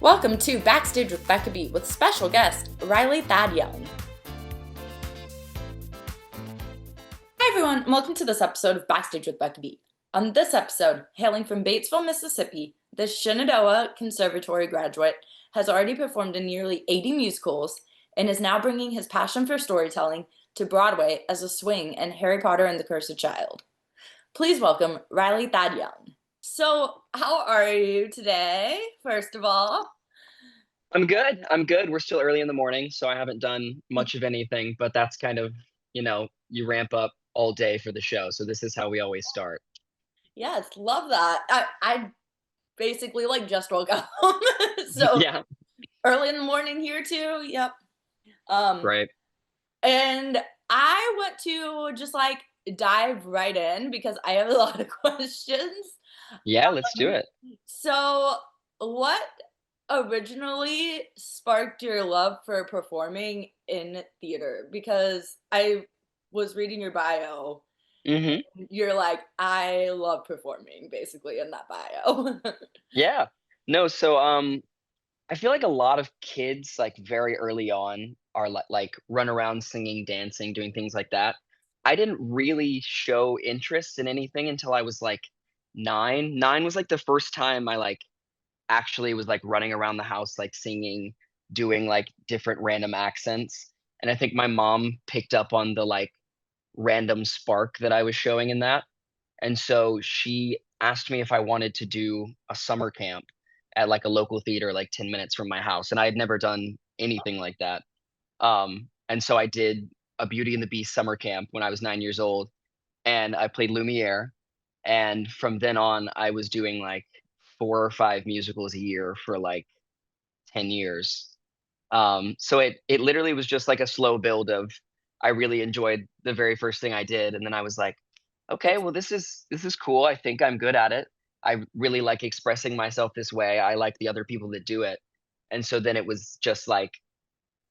Welcome to Backstage with Becca B with special guest Riley Thad Young. Hi everyone, and welcome to this episode of Backstage with Becca B. On this episode, hailing from Batesville, Mississippi, this Shenandoah Conservatory graduate has already performed in nearly 80 musicals and is now bringing his passion for storytelling to Broadway as a swing in Harry Potter and the Cursed Child. Please welcome Riley Thad Young. So, how are you today, first of all? I'm good. I'm good. We're still early in the morning, so I haven't done much of anything, but that's kind of, you ramp up all day for the show. So this is how we always start. Yes, love that. I basically just woke up. So Yeah, early in the morning here too. Yep. Um, right. and I want to just dive right in because I have a lot of questions. Yeah, let's do Um, it. so what originally sparked your love for performing in theater? Because I was reading your bio. hmm You're like, I love performing, basically, in that bio. Yeah. No, so I feel like a lot of kids like very early on are like run around singing, dancing, doing things like that. I didn't really show interest in anything until I was like 9. 9 was like the first time I actually was like running around the house like singing, doing like different random accents. And I think my mom picked up on the like random spark that I was showing in that. And so she asked me if I wanted to do a summer camp at like a local theater like 10 minutes from my house. And I had never done anything like that. And so I did a Beauty and the Beast summer camp when I was 9 years old, and I played Lumiere. And from then on, I was doing like 4 or 5 musicals a year for like 10 years. So it literally was just like a slow build of I really enjoyed the very first thing I did, and then I was like, okay, well this is cool. I think I'm good at it. I really like expressing myself this way. I like the other people that do it. And so then it was just like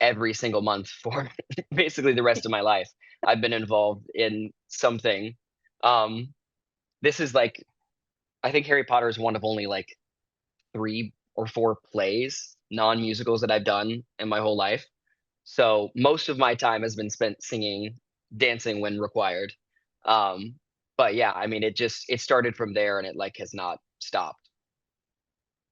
every single month for basically the rest of my life. I've been involved in something. Um, this is like I think Harry Potter is one of only like 3 or 4 plays, non-musicals that I've done in my whole life. So most of my time has been spent singing, dancing when required. Um, but yeah, I mean, it started from there and it like has not stopped.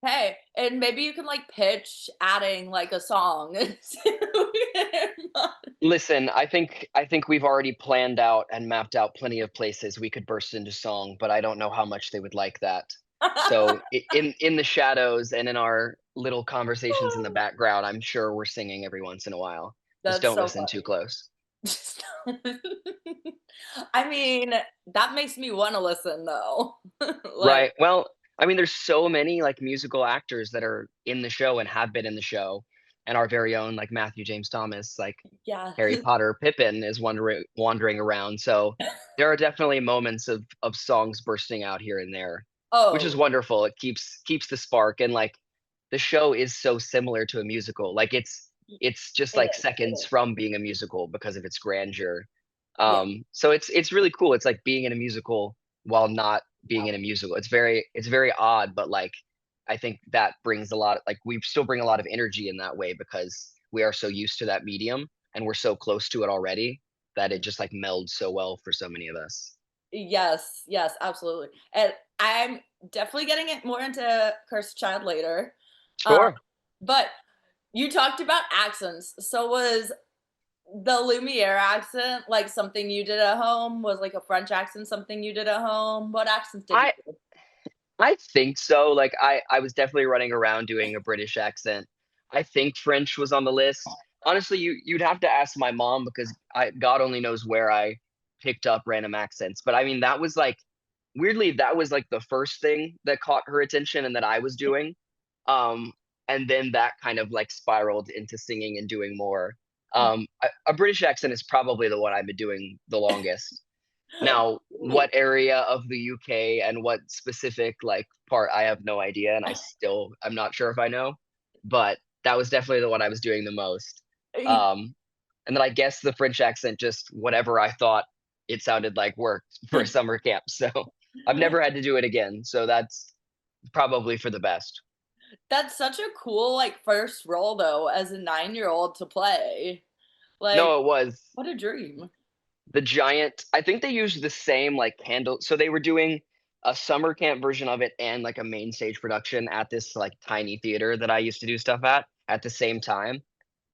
Hey, and maybe you can pitch adding a song to Listen, I think we've already planned out and mapped out plenty of places we could burst into song, but I don't know how much they would like that. So in the shadows and in our little conversations in the background, I'm sure we're singing every once in a while. Just That's don't so listen too funny. close. I mean, that makes me want to listen though. Like, Right. Well, I mean, there's so many like musical actors that are in the show and have been in the show, and our very own like Matthew James Thomas, like yeah. Harry Potter Pippin is wandering around. So there are definitely moments of songs bursting out here and there, which is Oh, wonderful. It keeps the spark, and like the show is so similar to a musical. Like it's just it like is. It seconds is. from being a musical because of its grandeur. Yeah. So it's really cool. It's like being in a musical while not being in a musical. It's very odd, but like I think that brings a lot like we still bring a lot of energy in that way because we are so used to that medium and we're so close to it already that it just like melds so well for so many of us. Yes, yes, absolutely. And I'm definitely getting it more into Cursed Child later. Uh, Sure. but you talked about accents. So was the Lumiere accent something you did at home? Was a French accent something you did at home? What accents did you I do? I think so. Like I was definitely running around doing a British accent. I think French was on the list. Honestly, you'd have to ask my mom because I God only knows where I picked up random accents. But I mean that was like weirdly that was like the first thing that caught her attention and that I was doing. Um and then that kind of like spiraled into singing and doing more. A British accent is probably the one I've been doing the longest. Now, Ooh, what area of the UK and what specific, like, part, I have no idea, and I'm not sure if I know, but that was definitely the one I was doing the most. Um, and then I guess the French accent, just whatever I thought it sounded like worked for a summer camp, so I've never had to do it again, so that's probably for the best. That's such a cool, like, first role though, as a 9-year-old to play. Like, No, it was. what a dream. The giant I think they used the same, like, candle so they were doing a summer camp version of it and, like, a main stage production at this, like, tiny theater that I used to do stuff at the same time.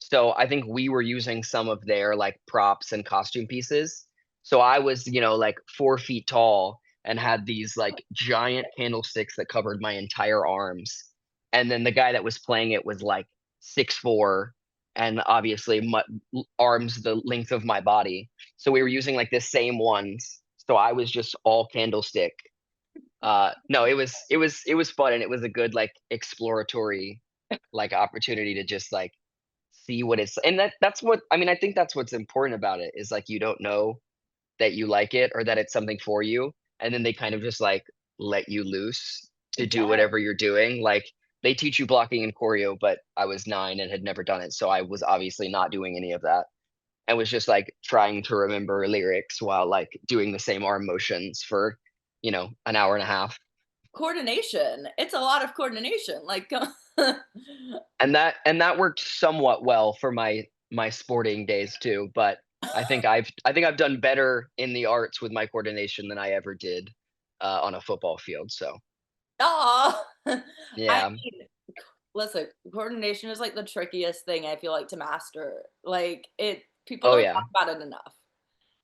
So, I think we were using some of their, like, props and costume pieces. So, I was, like, 4 feet tall and had these, like, giant candlesticks that covered my entire arms, and then the guy that was playing it was, like, 6'4" and obviously arms the length of my body. So we were using like the same ones. So I was just all candlestick. No, it was fun and it was a good like exploratory like opportunity to just like see what it's and that's what I mean, I think that's what's important about it is like you don't know that you like it or that it's something for you. And then they kind of just like let you loose to do Yeah. whatever you're doing. Like they teach you blocking and choreo, but I was 9 and had never done it. So I was obviously not doing any of that. I was just, like, trying to remember lyrics while, like, doing the same arm motions for, an hour and a half. Coordination. It's a lot of coordination, like, And that worked somewhat well for my sporting days too, but I think I've done better in the arts with my coordination than I ever did, on a football field, so, aw. I yeah. mean, listen, coordination is, like, the trickiest thing I feel like to master. Like, people Oh, don't yeah. talk about it enough,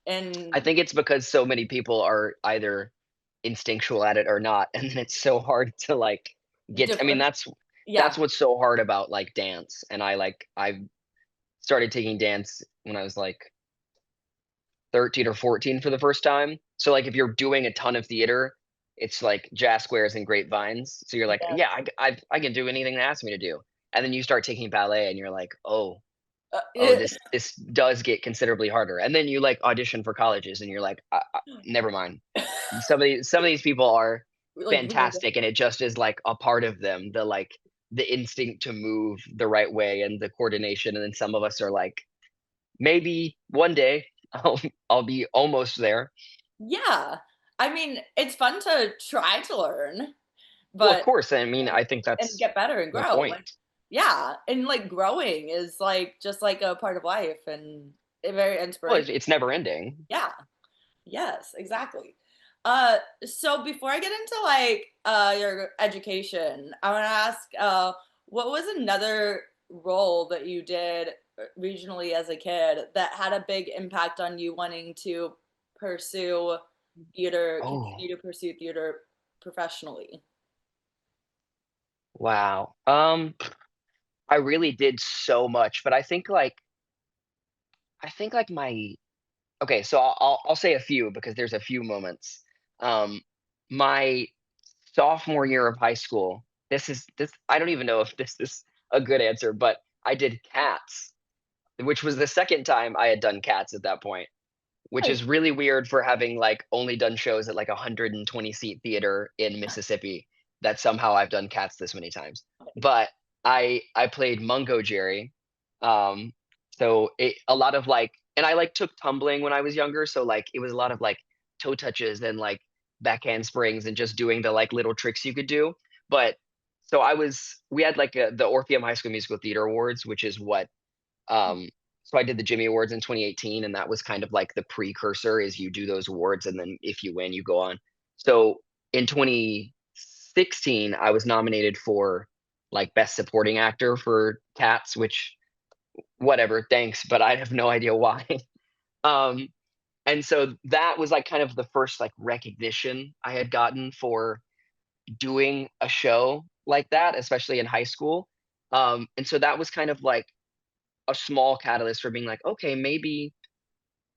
and I think it's because so many people are either instinctual at it or not, and then it's so hard to, like, get I mean, different. that's Yeah, what's so hard about, like, dance, and I started taking dance when I was, like, 13 or 14 for the first time. So, like, if you're doing a ton of theater, it's like jazz squares and grapevines, so you're like, yeah. "Yeah, I can do anything they ask me to do." And then you start taking ballet and you're like, "Oh, oh, Uh, this does get considerably harder." And then you, like, audition for colleges and you're like, never mind." Some of these people are like, really fantastic, and it just is, like, a part of them, the instinct to move the right way and the coordination, and then some of us are like, "Maybe one day I'll be almost there." yeah. I mean, it's fun to try to learn, Well, of but course, I mean, I think and that's get better and the grow, point. like yeah, and, like, growing is, like, just, like, a part of life and very Well, inspirational. it's never ending. Yeah. Yes, exactly. So before I get into like your education, I want to ask, what was another role that you did regionally as a kid that had a big impact on you wanting to pursue Oh, continue to pursue theater professionally? wow. I really did so much, but I think, like, my okay, so I'll say a few because there's a few moments. My sophomore year of high school, this I don't even know if this is a good answer, but I did Cats, which was the second time I had done Cats at that point, which Nice. is really weird for having, like, only done shows at, like, a 120-seat theater in Mississippi, that somehow I've done Cats this many times. But I played Mungo Jerry, um, so a lot of, like and I, like, took tumbling when I was younger, so, like, it was a lot of, like, toe touches and, like, backhand springs and just doing the, like, little tricks you could do, but so we had, like, the Orpheum High School Musical Theater Awards, which is what um, so I did the Jimmy Awards in 2018, and that was kind of like the precursor is you do those awards, and then if you win, you go on. So in 2016, I was nominated for like Best Supporting Actor for Cats, which whatever, thanks, but I have no idea why. um, and so that was like kind of the first like recognition I had gotten for doing a show like that, especially in high school. And so that was kind of like a small catalyst for being like, okay, maybe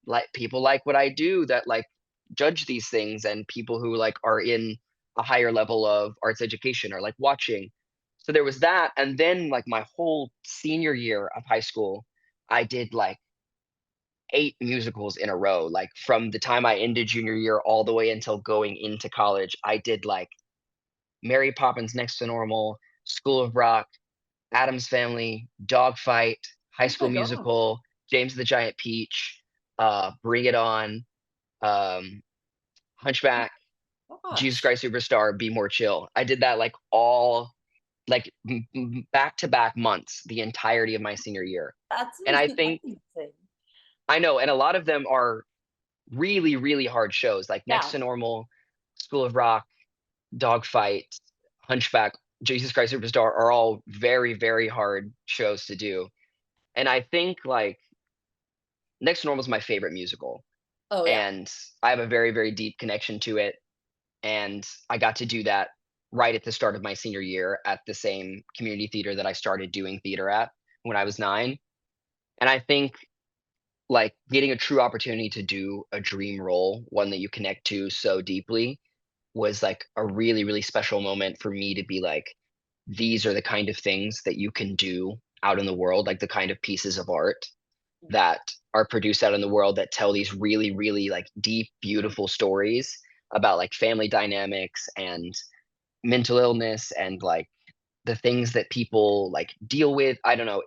like people like what I do that like judge these things and people who like are in a higher level of arts education are like watching. So there was that. And then like my whole senior year of high school, I did like 8 musicals in a row. Like from the time I ended junior year all the way until going into college, I did like Mary Poppins Next to Normal, School of Rock, Adam's Family, Dogfight, High Oh School my god. Musical, James the Giant Peach, Bring It On, um, Hunchback, Jesus Gosh. Christ Superstar, Be More Chill. I did that like all like back to back months the entirety of my senior year. That's And I that's think insane. I know, and a lot of them are really, really hard shows, like Next Yeah. to Normal, School of Rock, Dogfight, Hunchback, Jesus Christ Superstar are all very, very hard shows to do. And I think like Next to Normal is my favorite musical, Oh yeah. and I have a very, very deep connection to it. And I got to do that right at the start of my senior year at the same community theater that I started doing theater at when I was 9. And I think like getting a true opportunity to do a dream role, one that you connect to so deeply, was like a really, really special moment for me to be like, these are the kind of things that you can do out in the world, like the kind of pieces of art that are produced out in the world that tell these really, really like deep, beautiful stories about like family dynamics and mental illness and like the things that people like deal with. I don't know.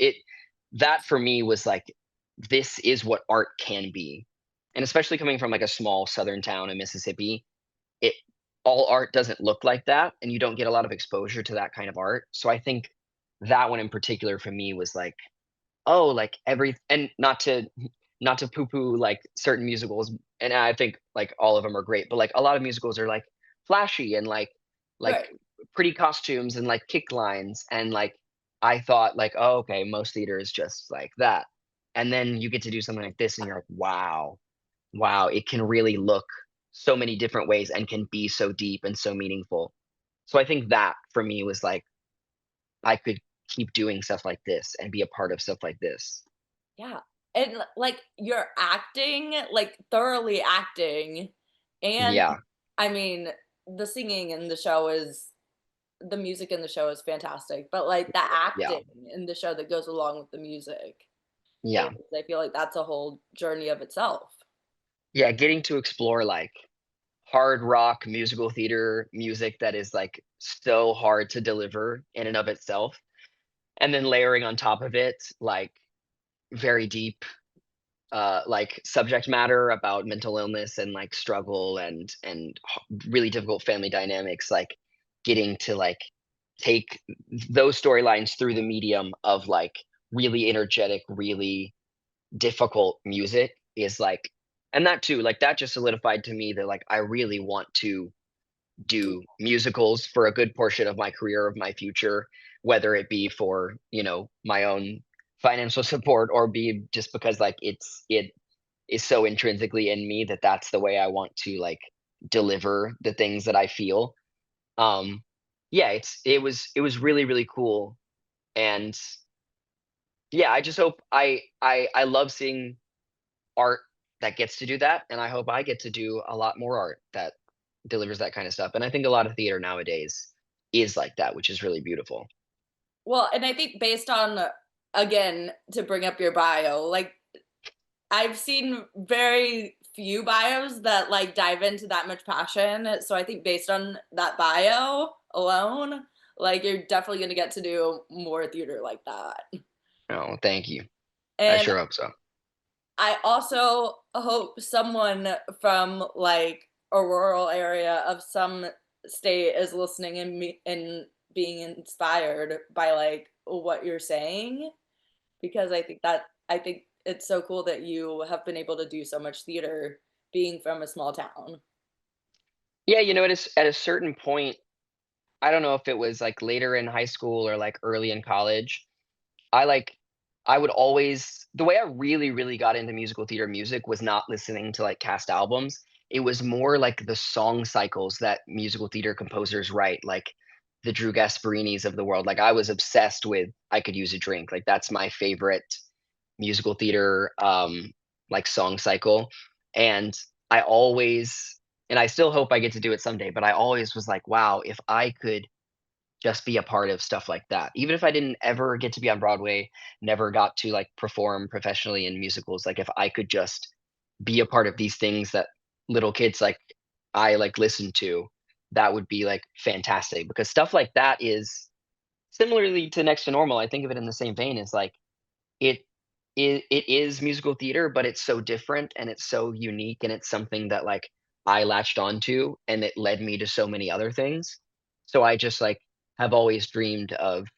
That for me was like, this is what art can be. And especially coming from like a small southern town in Mississippi, it all art doesn't look like that, and you don't get a lot of exposure to that kind of art. So I think that one in particular for me was like, oh, like every and not to poo-poo like certain musicals, and I think like all of them are great, but like a lot of musicals are like flashy and like Right. pretty costumes and like kick lines, and like I thought like, oh, okay, most theater is just like that. And then you get to do something like this and you're like, wow, wow, it can really look so many different ways and can be so deep and so meaningful. So I think that for me was like, I could keep doing stuff like this and be a part of stuff like this. Yeah. And like you're acting, like thoroughly acting. And Yeah, I mean, the singing in the show is the music in the show is fantastic, but like the yeah, acting in the show that goes along with the music is, yeah, I feel like that's a whole journey of itself. yeah. Getting to explore like hard rock musical theater music that is like so hard to deliver in and of itself, and then layering on top of it like very deep like subject matter about mental illness and like struggle and really difficult family dynamics, like getting to like take those storylines through the medium of like really energetic, really difficult music is like, and that too, like that just solidified to me that like I really want to do musicals for a good portion of my career, of my future, whether it be for, my own financial support or be just because like it is so intrinsically in me that that's the way I want to like deliver the things that I feel. Um yeah, it was really, really cool. And yeah, I just hope I love seeing art that gets to do that, and I hope I get to do a lot more art that delivers that kind of stuff. And I think a lot of theater nowadays is like that, which is really beautiful. Well, and I think based on, again, to bring up your bio, like I've seen very few bios that like dive into that much passion. So I think based on that bio alone, like you're definitely going to get to do more theater like that. Oh, thank you. I And sure hope so. I also hope someone from like a rural area of some state is listening and and being inspired by like what you're saying, because I think it's so cool that you have been able to do so much theater being from a small town. Yeah, it is at a certain point, I don't know if it was like later in high school or like early in college. I like I would always the way I really, really got into musical theater music was not listening to like cast albums. It was more like the song cycles that musical theater composers write, like the Drew Gasparinis of the world. Like I was obsessed with I Could Use a Drink. Like that's my favorite musical theater like song cycle. And I always and I still hope I get to do it someday, but I always was like, wow, if I could just be a part of stuff like that. Even if I didn't ever get to be on Broadway, never got to like perform professionally in musicals, like if I could just be a part of these things that little kids like I like listen to, that would be like fantastic because stuff like that is similarly to Next to Normal. I think of it in the same vein as like it it is musical theater, but it's so different and it's so unique and it's something that like I latched onto and it led me to so many other things. So I just like have always dreamed of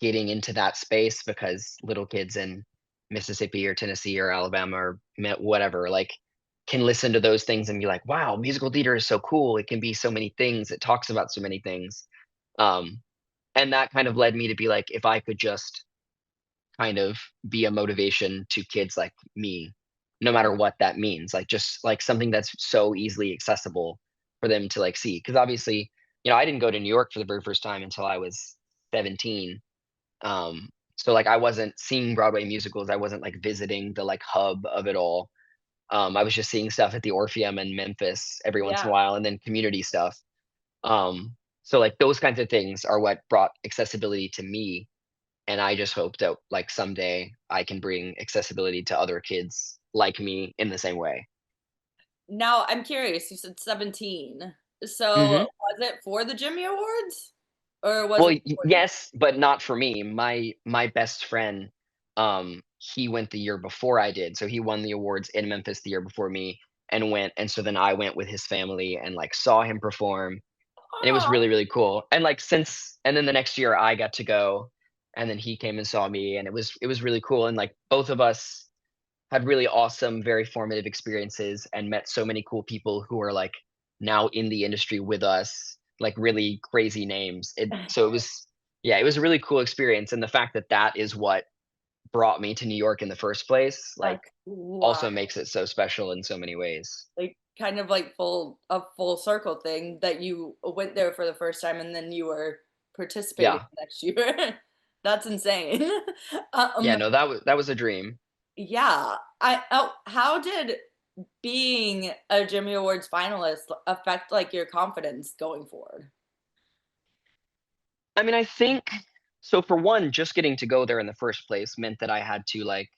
getting into that space because little kids in Mississippi or Tennessee or Alabama or whatever, like, can listen to those things and be like, "Wow, musical theater is so cool. It can be so many things. It talks about so many things." Um, and that kind of led me to be like, if I could just kind of be a motivation to kids like me, no matter what that means, like, just like something that's so easily accessible for them to like see. Because obviously, I didn't go to New York for the very first time until I was 17. So like I wasn't seeing Broadway musicals. I wasn't like visiting the like hub of it all. I was just seeing stuff at the Orpheum in Memphis every once in a Yeah. while, and then community stuff. So like those kinds of things are what brought accessibility to me, and I just hope that like someday I can bring accessibility to other kids like me in the same way. Now I'm curious, you said 17. So Mhm. was it for the Jimmy Awards? Or was Well, it before the yes, but not for me. My best friend, he went the year before I did, so he won the awards in Memphis the year before me and went, and so then I went with his family and like saw him perform, and it was Oh, really, really cool. And like since and then the next year I got to go, and then he came and saw me, and it was really cool. And like both of us had really awesome, very formative experiences and met so many cool people who are like now in the industry with us, like really crazy names. So it was, yeah, it was a really cool experience. And the fact that that is what brought me to New York in the first place, like that's wild. also makes it so special in so many ways. Like, kind of like full circle thing that you went there for the first time and then you were participating Yeah. next year. That's insane. Yeah, Um, no, that was a dream. yeah. How did being a Jimmy Awards finalist affect like your confidence going forward? I mean, I think so for one, just getting to go there in the first place meant that I had to like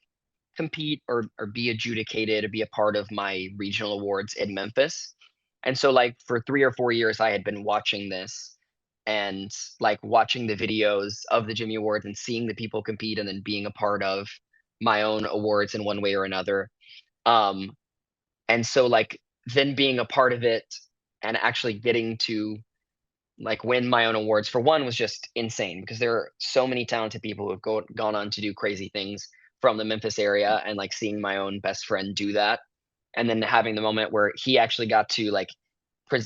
compete or be adjudicated or be a part of my regional awards in Memphis. And so like for 3 or 4 years I had been watching this and like watching the videos of the Jimmy Awards and seeing the people compete and then being a part of my own awards in one way or another. Um and so like then being a part of it and actually getting to like win my own awards for one was just insane because there are so many talented people who have gone on to do crazy things from the Memphis area, and like seeing my own best friend do that and then having the moment where he actually got to like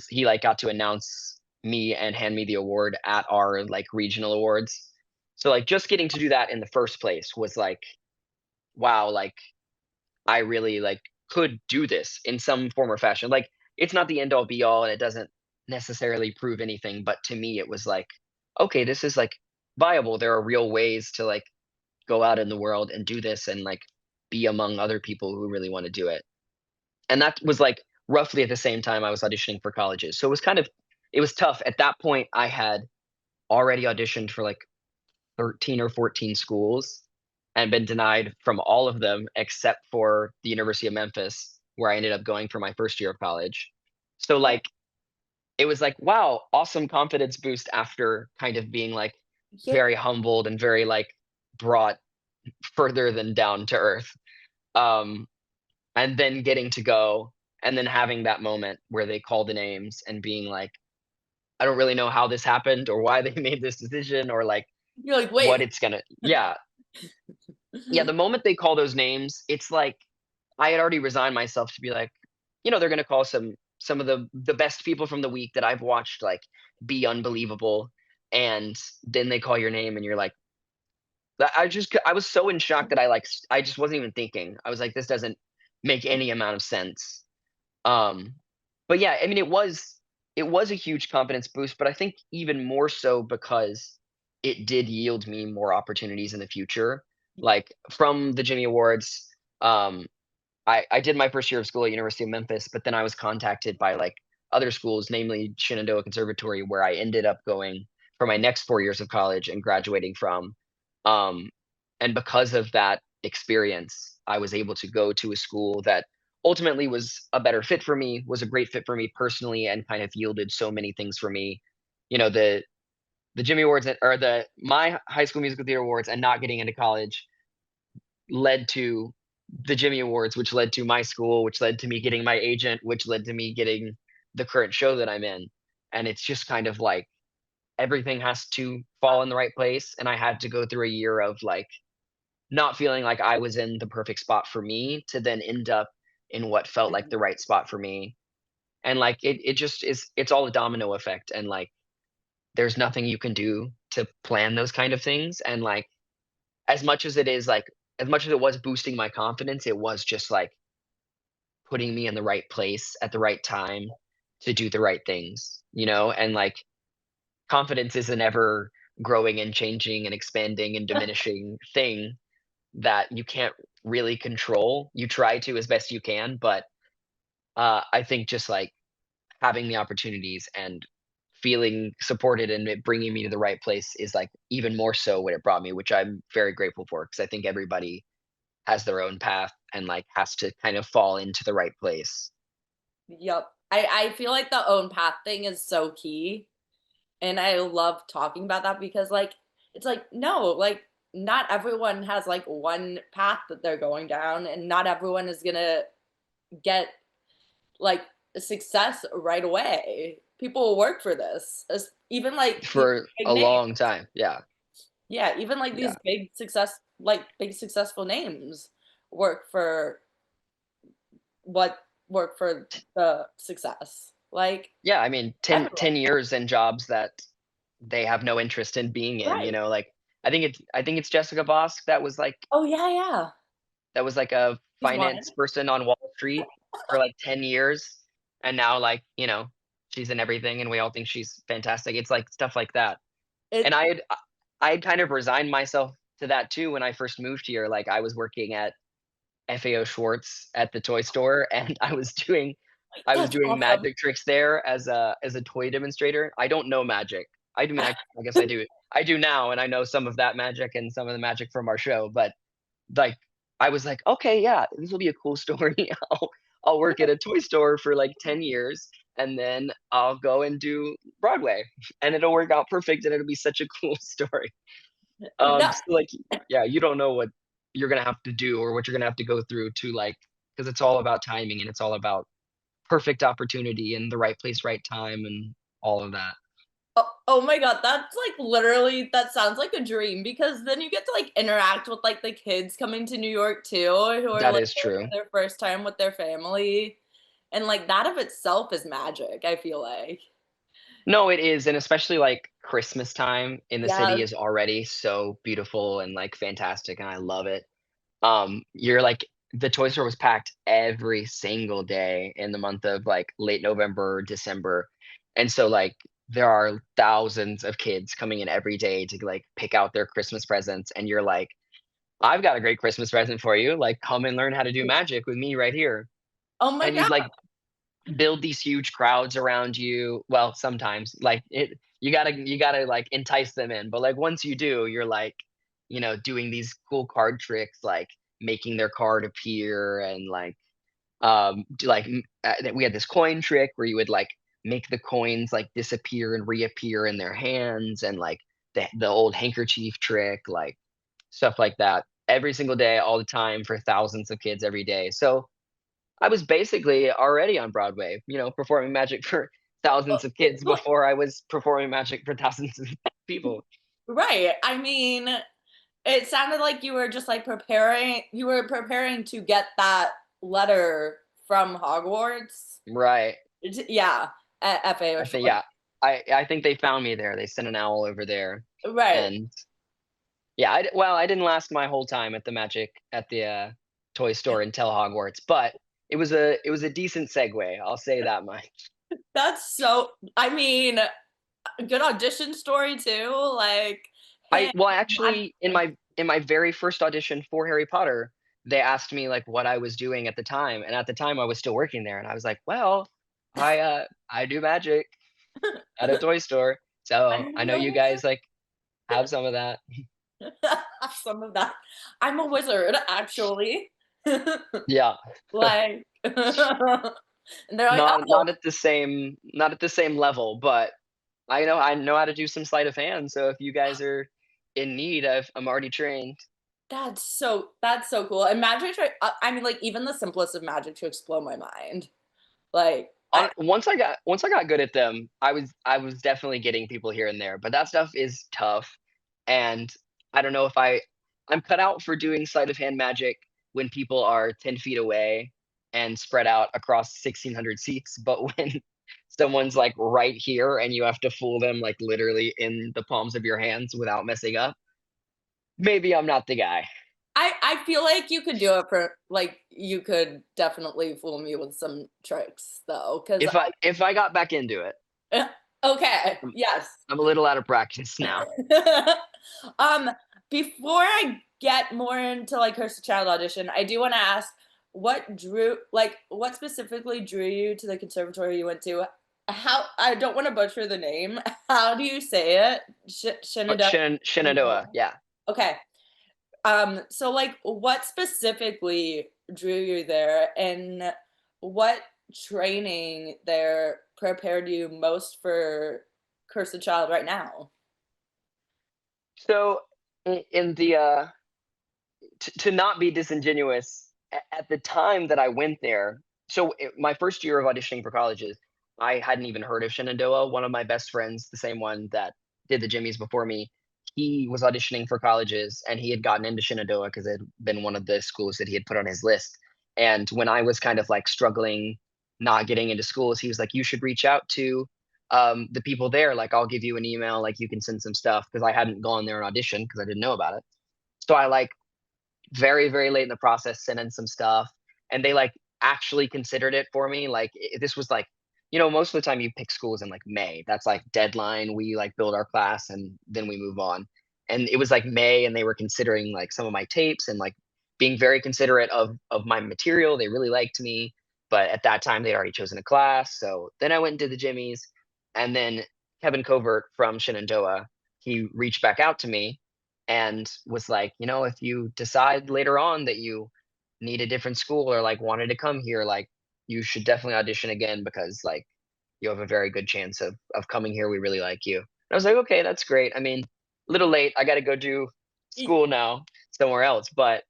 he like got to announce me and hand me the award at our like regional awards. So like just getting to do that in the first place was like, wow, like I really like could do this in some form or fashion. Like it's not the end all be all and it doesn't necessarily prove anything, but to me it was like, okay, this is like viable. There are real ways to like go out in the world and do this and like be among other people who really want to do it. And that was like roughly at the same time I was auditioning for colleges. So it was tough. At that point I had already auditioned for like 13 or 14 schools and been denied from all of them except for the University of Memphis, where I ended up going for my first year of college. So, Yeah. like, it was like, wow, awesome confidence boost after kind of being like Yeah. very humbled and very like brought further than down to earth. Um, and then getting to go and then having that moment where they call the names and being like, I don't really know how this happened or why they made this decision or like You're like, what wait. it's gonna, yeah, yeah, the moment they call those names, it's like I had already resigned myself to be like, they're gonna call some of the best people from the week that I've watched like be unbelievable, and then they call your name and you're like, I was so in shock that I just wasn't even thinking. I was like, this doesn't make any amount of sense. Um, but yeah, I mean, it was a huge confidence boost, but I think even more so because it did yield me more opportunities in the future. Like from the Jimmy Awards, um, I did my first year of school at University of Memphis, but then I was contacted by like other schools, namely Shenandoah Conservatory, where I ended up going for my next 4 years of college and graduating from. Um, and because of that experience, I was able to go to a school that ultimately was a better fit for me, was a great fit for me personally, and kind of yielded so many things for me. You know, the Jimmy Awards or the my High School Musical Theater Awards and not getting into college led to the Jimmy Awards, which led to my school, which led to me getting my agent, which led to me getting the current show that I'm in. And it's just kind of like everything has to fall in the right place, and I had to go through a year of, like, not feeling like I was in the perfect spot for me to then end up in what felt like the right spot for me, and, like, it just is it's all a domino effect, and, like, there's nothing you can do to plan those kind of things, and, like, as much as it is, like as much as it was boosting my confidence, it was just, like, putting me in the right place at the right time to do the right things, you know? And, like, confidence is an ever growing and changing and expanding and diminishing thing that you can't really control. You try to as best you can, but, I think just, like, having the opportunities and feeling supported and it bringing me to the right place is, like, even more so what it brought me, which I'm very grateful for because I think everybody has their own path and, like, has to kind of fall into the right place. Yep. I feel like the own path thing is so key. And I love talking about that because, like, it's like, no, like, not everyone has like one path that they're going down, and not everyone is gonna get like success right away. People will work for this. Even like these For big a names. long time, yeah, Yeah, even like yeah. these big successful names work for what work for the success. Like Yeah, I mean, everyone. 10 years in jobs that they have no interest in being in, you Right. know, like, I think it's Jessica Vosk Oh yeah, yeah. that was, like, a He's one. finance person on Wall Street for, like, 10 years, and now, like, she's in everything, and we all think she's fantastic. It's, like, stuff like that. And It I had kind of resigned myself to that too when I first moved here, like, I was working at FAO Schwarz at the toy store, and I was that's doing awesome. magic tricks there as a toy demonstrator. I don't know magic. I mean, I guess I do. I do now, and I know some of that magic and some of the magic from our show, but, like, I was like, "Okay, yeah, this will be a cool story. I'll work at a toy store for, like, 10 years, and then I'll go and do Broadway, and it'll work out perfect, and it'll be such a cool story." No, So, like, yeah, you don't know what you're gonna have to do or what you're gonna have to go through to, like, because it's all about timing and it's all about perfect opportunity and the right place, right time, and all of that. oh my god, that's, like, literally that sounds like a dream because then you get to, like, interact with, like, the kids coming to New York too, who are, That like, is there true. for their first time with their family, and, like, that of itself is magic, I feel like. No, it is, and especially, like, Christmas time in the city Yes. is already so beautiful and, like, fantastic, and I love it. You're like the toy store was packed every single day in the month of, like, late November, December, and so, like, there are thousands of kids coming in every day to, like, pick out their Christmas presents, and you're like, "I've got a great Christmas present for you, like, come and learn how to do magic with me right here." Oh my And you'd, god. like, build these huge crowds around you. Well, sometimes, like, you gotta, like, entice them in, but, like, once you do, you're, like, doing these cool card tricks, like, making their card appear and, like, we had this coin trick where you would, like, make the coins, like, disappear and reappear in their hands and, like, the old handkerchief trick, like, stuff like that every single day, all the time for thousands of kids every day. So I was basically already on Broadway, performing magic for thousands of kids Like before I was performing magic for thousands of people. right, I mean, it sounded like you were preparing to get that letter from Hogwarts. Right. Yeah, at FAO I think Schwarz. yeah. I think they found me there. They sent an owl over there, Right. and yeah, well, I didn't last my whole time at the, toy store until Hogwarts, but it was a decent segue, I'll say that much. That's so I mean, a good audition story too, like, hey, I'm Actually, in my very first audition for Harry Potter, they asked me, like, what I was doing at the time, and at the time, I was still working there, and I was like, "Well, I do magic at a toy store, so I I'm know the you guys, like, have some of that." some of that. I'm a wizard, actually. Yeah. Like, and they're like, Not "Oh, not at the same level, but I know how to do some sleight of hand, so if you guys are in need, I'm already trained. that's so cool." And magic trick I mean, like, even the simplest of magic tricks blow my mind. Like once I got good at them, I was definitely getting people here and there, but that stuff is tough, and I don't know if I'm cut out for doing sleight of hand magic when people are 10 feet away and spread out across 1,600 seats, but when someone's, like, right here and you have to fool them, like, literally in the palms of your hands without messing up, maybe I'm not the guy. I feel like you could do it for like, you could definitely fool me with some tricks though, 'cause If I got back into it, okay, I'm yes. I'm a little out of practice now. Um, before I get more into, like, Curse the Child audition, I do wanna ask, what specifically drew you to the conservatory you went to? How I don't wanna butcher the name. How do you say it? Shenandoah? Shenandoah, yeah. Okay. So like what specifically drew you there and what training there prepared you most for Cursed Child right now? So, in the, to not be disingenuous, at the time that I went there, so my first year of auditioning for colleges, I hadn't even heard of Shenandoah. One of my best friends, the same one that did the Jimmies before me, he was auditioning for colleges and he had gotten into Shenandoah because it had been one of the schools that he had put on his list. And when I was kind of like struggling, not getting into schools, he was like, "You should reach out to the people there. Like, I'll give you an email. Like, you can send some stuff." Because I hadn't gone there and auditioned because I didn't know about it. So I like very, very late in the process sent in some stuff, and they, like, actually considered it for me, like, this was, like, most of the time you pick schools in, like, May. That's, like, deadline, we, like, build our class, and then we move on, and it was, like, May, and they were considering, like, some of my tapes and, like, being very considerate of my material. They really liked me, but at that time, they'd already chosen a class, so then I went and did the Jimmies, and then Kevin Covert from Shenandoah, he reached back out to me and was like, if you decide later on that you need a different school or like wanted to come here, like you should definitely audition again because like you have a very good chance of coming here. We really like you. And I was like, okay, that's great. I mean, a little late. I got to go do Y- school now somewhere else. But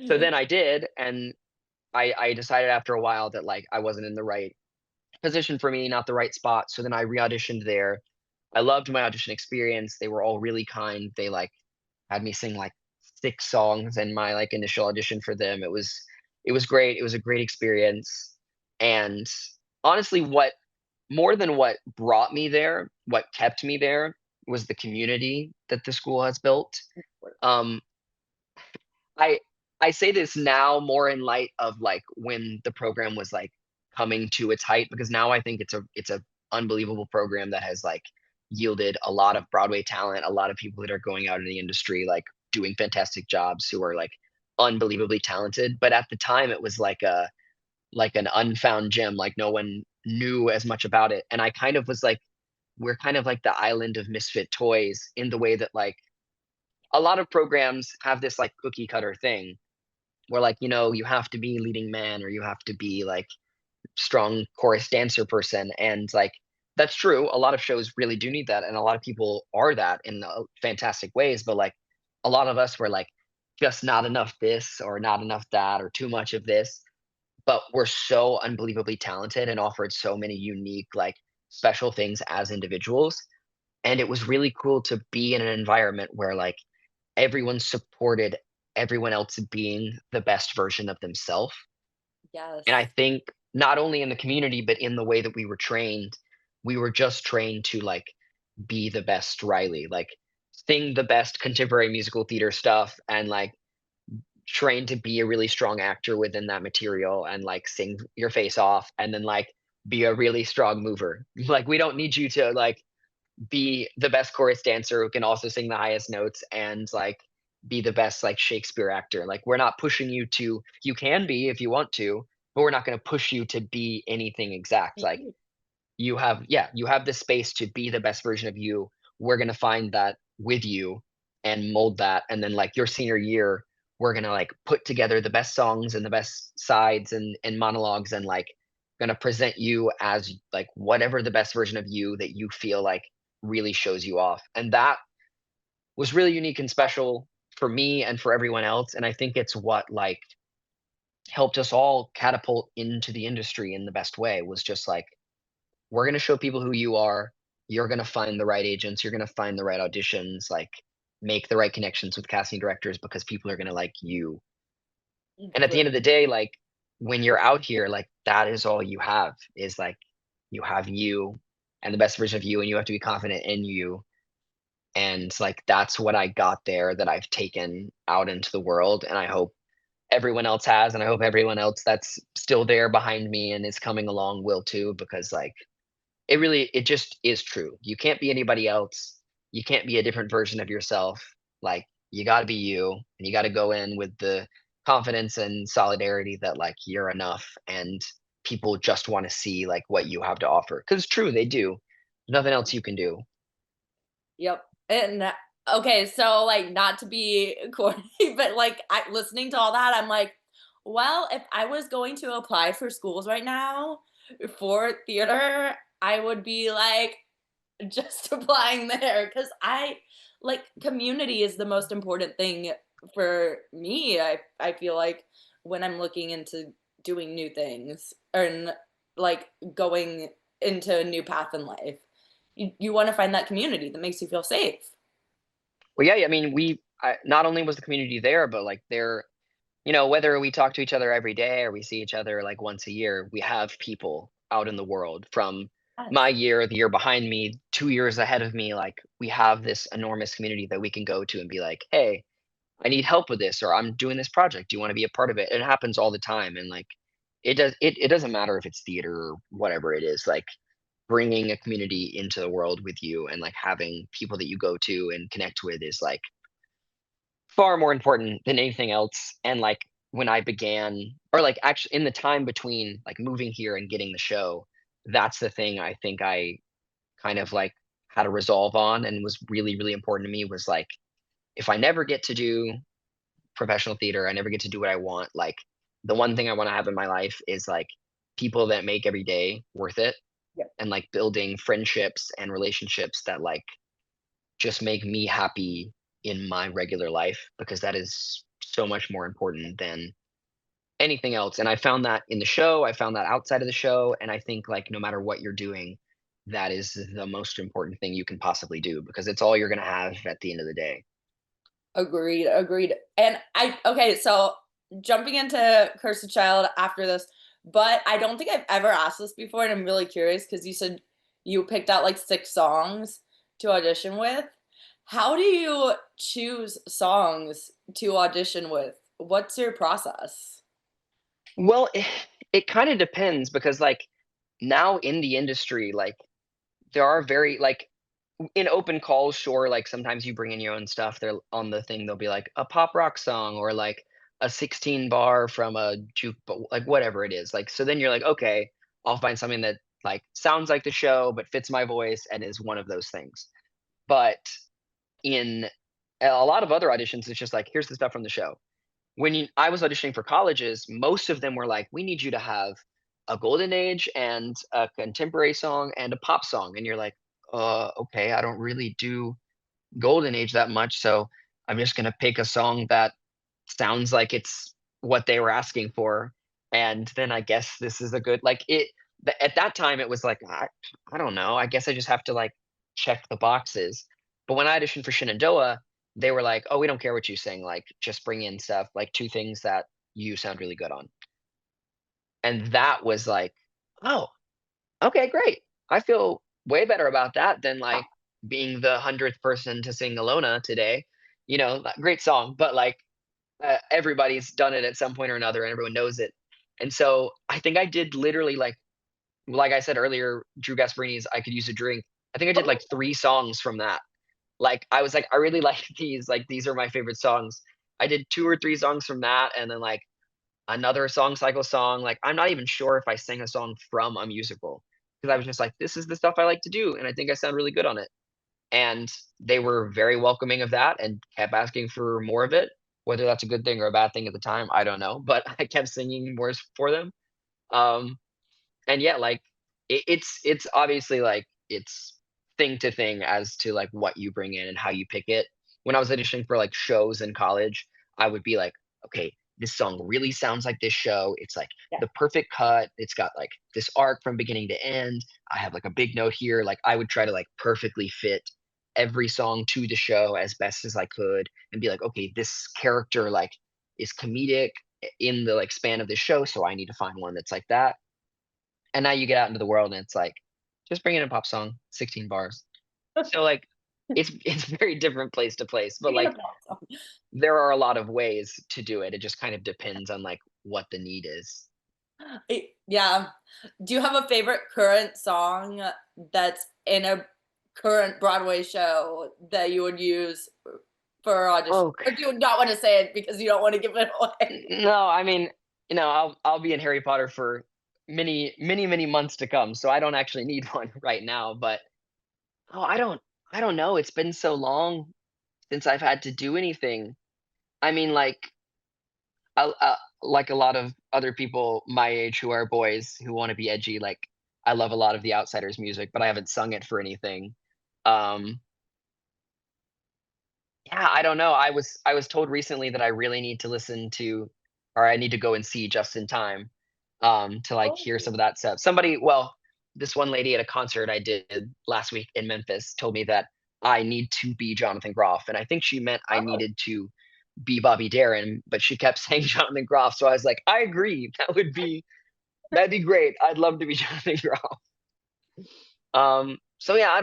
so Mhm. then I did, and I decided after a while that like I wasn't in the right position for me, not the right spot. So then I re-auditioned there. I loved my audition experience. They were all really kind. They like had me sing like 6 songs in my, like, initial audition for them. It was great. It was a great experience, and honestly, what more than what brought me there, what kept me there was the community that the school has built. Um, I I say this now more in light of, like, when the program was, like, coming to its height, because now I think it's a unbelievable program that has, like, yielded a lot of Broadway talent, a lot of people that are going out in the industry, like, doing fantastic jobs who are, like, unbelievably talented, but at the time, it was like an unfound gem, like, no one knew as much about it, and I kind of was like, we're kind of like the island of misfit toys in the way that, like, a lot of programs have this, like, cookie cutter thing where, like, you have to be leading man or you have to be, like, strong chorus dancer person, and, like, that's true. A lot of shows really do need that, and a lot of people are that in, fantastic ways, but, like, a lot of us were, like, just not enough this or not enough that or too much of this, but we're so unbelievably talented and offered so many unique, like, special things as individuals, and it was really cool to be in an environment where, like, everyone supported everyone else being the best version of themselves. And I Yes. think not only in the community, but in the way that we were just trained to like be the best Riley, like sing the best contemporary musical theater stuff and like trained to be a really strong actor within that material and like sing your face off and then like be a really strong mover. Like we don't need you to like be the best chorus dancer who can also sing the highest notes and like be the best like Shakespeare actor. Like we're not pushing you to you can be if you want to, but we're not going to push you to be anything exact. Like you have the space to be the best version of you. We're going to find that with you and mold that, and then like your senior year we're going to like put together the best songs and the best sides and monologues and like going to present you as like whatever the best version of you that you feel like really shows you off. And that was really unique and special for me and for everyone else, and I think it's what like helped us all catapult into the industry in the best way was just like, we're going to show people who you are. You're going to find the right agents. You're going to find the right auditions, like make the right connections with casting directors because people are going to like you. And at the end of the day, like when you're out here, like that is all you have is like you have you and the best version of you, and you have to be confident in you. And like that's what I got there that I've taken out into the world. And I hope everyone else has, and I hope everyone else that's still there behind me and is coming along will too, because like it just is true. You can't be anybody else. You can't be a different version of yourself. Like, you gotta be you, and you gotta go in with the confidence and solidarity that, like, you're enough, and people just wanna see, like, what you have to offer. Because true, they do. Nothing else you can do. Yep. And okay, so like not to be corny, but like listening to all that, I'm like, well, if I was going to apply for schools right now for theater, I would be like just applying there because I like community is the most important thing for me. I feel like when I'm looking into doing new things and like going into a new path in life. You want to find that community that makes you feel safe. Well, yeah, I mean, not only was the community there, but, like, whether we talk to each other every day or we see each other, like, once a year, we have people out in the world from my Yes. year, the year behind me, 2 years ahead of me, like, we have this enormous community that we can go to and be like, "Hey, I need help with this," or "I'm doing this project. Do you wanna be a part of it?" It happens all the time, and, like, it doesn't matter if it's theater or whatever it is, like, bringing a community into the world with you and, like, having people that you go to and connect with is, like, far more important than anything else. And like when I began, or like actually in the time between like moving here and getting the show, that's the thing I think I kind of like had a resolve on and was really, really important to me was like, if I never get to do professional theater, I never get to do what I want. Like the one thing I want to have in my life is like people that make every day worth it, Yep. and like building friendships and relationships that like just make me happy in my regular life, because that is so much more important than anything else. And I found that in the show, I found that outside of the show, and I think like no matter what you're doing, that is the most important thing you can possibly do because it's all you're going to have at the end of the day. Agreed, agreed. And I okay, so jumping into Cursed Child after this, but I don't think I've ever asked this before, and I'm really curious because you said you picked out like 6 songs to audition with. How do you choose songs to audition with? What's your process? Well, it kind of depends because like now in the industry, like there are very like in open calls, sure, like sometimes you bring in your own stuff. They're on the thing, they'll be like a pop rock song or like a 16 bar from a juke, like whatever it is. Like, so then you're like, okay, I'll find something that like sounds like the show, but fits my voice and is one of those things. But in a lot of other auditions, it's just like, here's the stuff from the show. I was auditioning for colleges, most of them were like, we need you to have a golden age and a contemporary song and a pop song. And you're like, okay, I don't really do golden age that much, so I'm just gonna pick a song that sounds like it's what they were asking for. And then I guess this is a good like it at that time it was like I don't know. I guess I just have to like check the boxes. But when I auditioned for Shenandoah, they were like, "Oh, we don't care what you sing. Like, just bring in stuff like two things that you sound really good on." And that was like, "Oh, okay, great. I feel way better about that than like being the 100th person to sing Alona today. Great song, but like everybody's done it at some point or another and everyone knows it. And so I think I did literally like I said earlier, Drew Gasparini's I Could Use a Drink. I think I did like 3 songs from that. Like I was like, I really like these, like these are my favorite songs. I did 2 or 3 songs from that and then like another song cycle song. Like I'm not even sure if I sang a song from a musical because I was just like, this is the stuff I like to do, and I think I sound really good on it. And they were very welcoming of that and kept asking for more of it. Whether that's a good thing or a bad thing at the time, I don't know. But I kept singing more for them. Um, and yeah, like it's obviously like it's thing to thing as to like what you bring in and how you pick it. When I was auditioning for like shows in college, I would be like, okay, this song really sounds like this show. It's like Yeah. the perfect cut. It's got like this arc from beginning to end. I have like a big note here. Like I would try to like perfectly fit every song to the show as best as I could and be like, okay, this character like is comedic in the like span of the show, so I need to find one that's like that. And now you get out into the world and it's like, just bring in a pop song, 16 bars. So like it's very different place to place, but Speaking like of pop songs, there are a lot of ways to do it. It just kind of depends on like what the need is. yeah. Do you have a favorite current song that's in a current Broadway show that you would use for audition? Oh, Or do you not want to say it because you don't want to give it away? no, I mean, I'll be in Harry Potter for many, many, many months to come, so I don't actually need one right now. But oh, I don't know. It's been so long since I've had to do anything. I mean, like a lot of other people my age who are boys who want to be edgy. Like I love a lot of the Outsiders music, but I haven't sung it for anything. Um, Yeah, I don't know. I was told recently that I really need to listen to or I need to go and see Just in Time, to, like, Oh, hear some of that stuff. This one lady at a concert I did last week in Memphis told me that I need to be Jonathan Groff, and I think she meant I oh. needed to be Bobby Darin, but she kept saying Jonathan Groff, so I was like, "I agree. That'd be great. I'd love to be Jonathan Groff." So yeah, I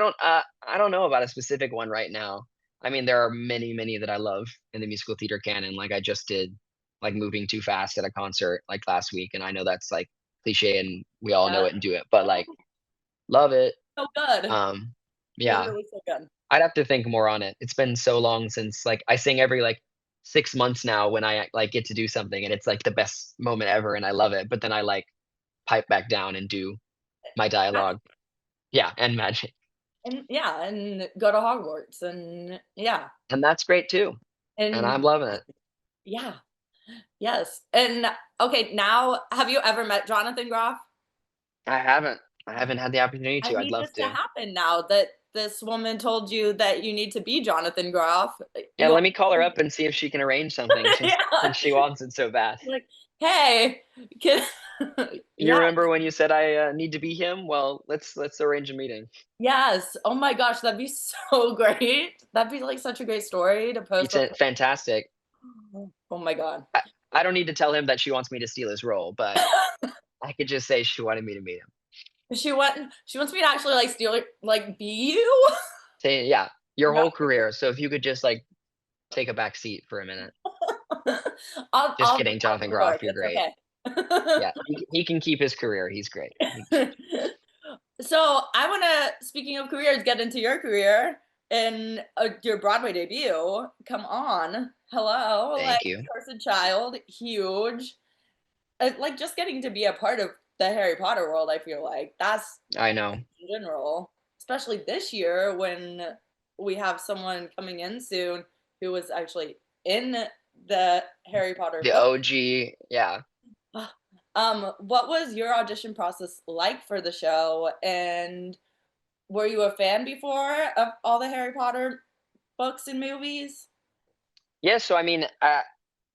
don't know about a specific one right now. I mean, there are many, many that I love in the musical theater canon. Like I just did like Moving Too Fast at a concert like last week, and I know that's like cliche and we all know Yeah. it and do it, but like love it. So good. Um, yeah, Literally so good. I'd have to think more on it. It's been so long since like I sing every like 6 months now when I like get to do something and it's like the best moment ever and I love it. But then I like pipe back down and do my dialogue. Yeah, and magic. And yeah, and go to Hogwarts and yeah. And that's great too, and And I'm loving it. yeah, yes. And okay, now have you ever met Jonathan Groff? I haven't. I haven't had the opportunity I to, I'd need love this to to. happen now that this woman told you that you need to be Jonathan Groff. Yeah, You let me call her up and see if she can arrange something yeah, since she wants it so bad. like, "Hey, can" You yeah, remember when you said I, need to be him? Well, let's arrange a meeting. yes. Oh my gosh, that'd be so great. That'd be, like, such a great story to post It's on a fantastic. oh my god. I I don't need to tell him that she wants me to steal his role, but I could just say she wanted me to meet him. She wants me to actually, like, steal it like, be you? Say, yeah, your No. whole career, so if you could just, like, take a back seat for a minute. Just I'll kidding, Jonathan do work, Groff, you're it's great. okay. Yeah, he can keep his career, he's great. So I want to, speaking of careers, get into your career and your Broadway debut. Come on, hello, like Thank you. Cursed Child, huge. Like just getting to be a part of the Harry Potter world. I feel like that's I know. in general, especially this year when we have someone coming in soon who was actually in the Harry Potter The book. OG, yeah. What was your audition process like for the show? And were you a fan before of all the Harry Potter books and movies? Yeah, so I mean,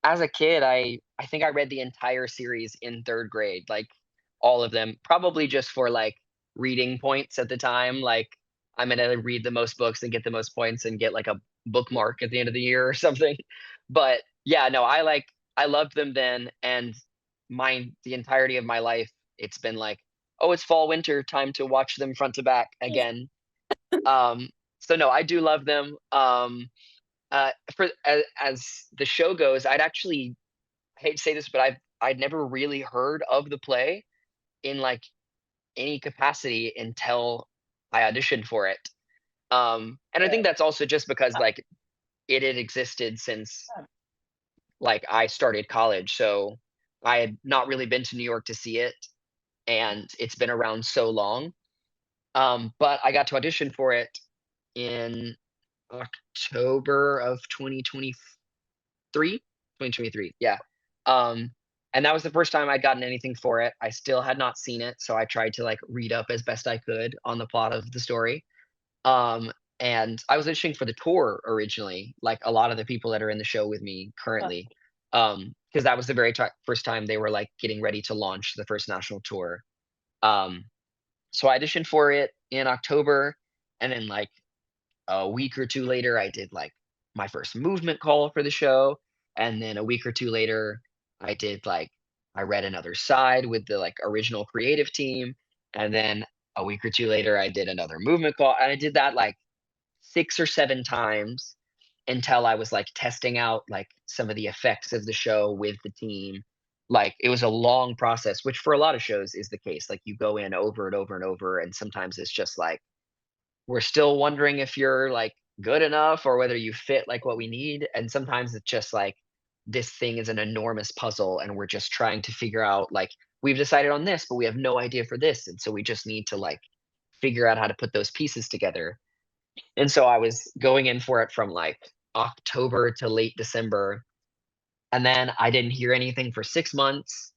as a kid, I think I read the entire series in 3rd grade, like, all of them, probably just for, like, reading points at the time, like, I'm gonna read the most books and get the most points and get, like, a bookmark at the end of the year or something. But, yeah, no, I loved them then, and the entirety of my life, it's been like, "Oh, it's fall, winter, time to watch them front to back again." Um, so no, I do love them. For as the show goes, I hate to say this, but I'd never really heard of the play in like any capacity until I auditioned for it. And I think that's also just because like it had existed since like I started college, so I had not really been to New York to see it, and it's been around so long. But I got to audition for it in October of 2023, yeah. Um, and that was the first time I'd gotten anything for it. I still had not seen it, so I tried to, like, read up as best I could on the plot of the story. Um, and I was auditioning for the tour originally, like a lot of the people that are in the show with me currently. Because that was the very first time they were, like, getting ready to launch the first national tour. Um, so I auditioned for it in October, and then, like, a week or 2 later, I did, like, my first movement call for the show, and then a week or 2 later, I did, like I read another side with the, like, original creative team, and then a week or 2 later, I did another movement call, and I did that, like, 6 or 7 times until I was, like, testing out, like, some of the effects of the show with the team. Like, it was a long process, which for a lot of shows is the case. Like, you go in over and over and over, and sometimes it's just like, we're still wondering if you're, like, good enough or whether you fit, like, what we need, and sometimes it's just like, this thing is an enormous puzzle, and we're just trying to figure out, like, we've decided on this, but we have no idea for this, and so we just need to, like, figure out how to put those pieces together. And so I was going in for it from, like, October to late December, and then I didn't hear anything for 6 months.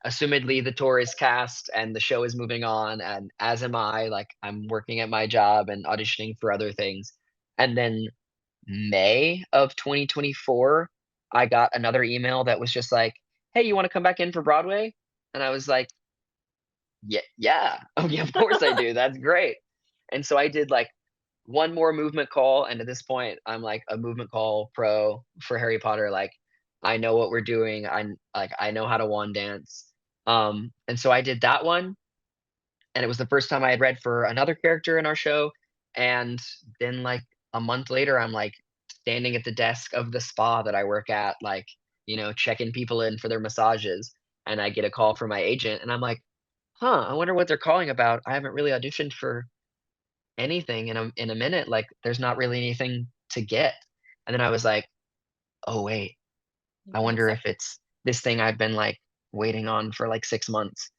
Assumedly, the tour is cast and the show is moving on, and as am I, like, I'm working at my job and auditioning for other things. And then May of 2024, I got another email that was just like, "Hey, you wanna come back in for Broadway?" And I was like, yeah. Oh, yeah, of course I do, that's great." And so I did, like, one more movement call, and at this point, I'm, like, a movement call pro for Harry Potter, like, I know what we're doing, I know how to wand dance, and so I did that one, and it was the first time I had read for another character in our show, and then, like, a month later, I'm, like, standing at the desk of the spa that I work at, like, checking people in for their massages, and I get a call from my agent, and I'm like, "Huh, I wonder what they're calling about. I haven't really auditioned for anything in a minute, like, there's not really anything to get." And then I was like, "Oh, wait, I You wonder said if it's this thing I've been, like, waiting on for, like, 6 months."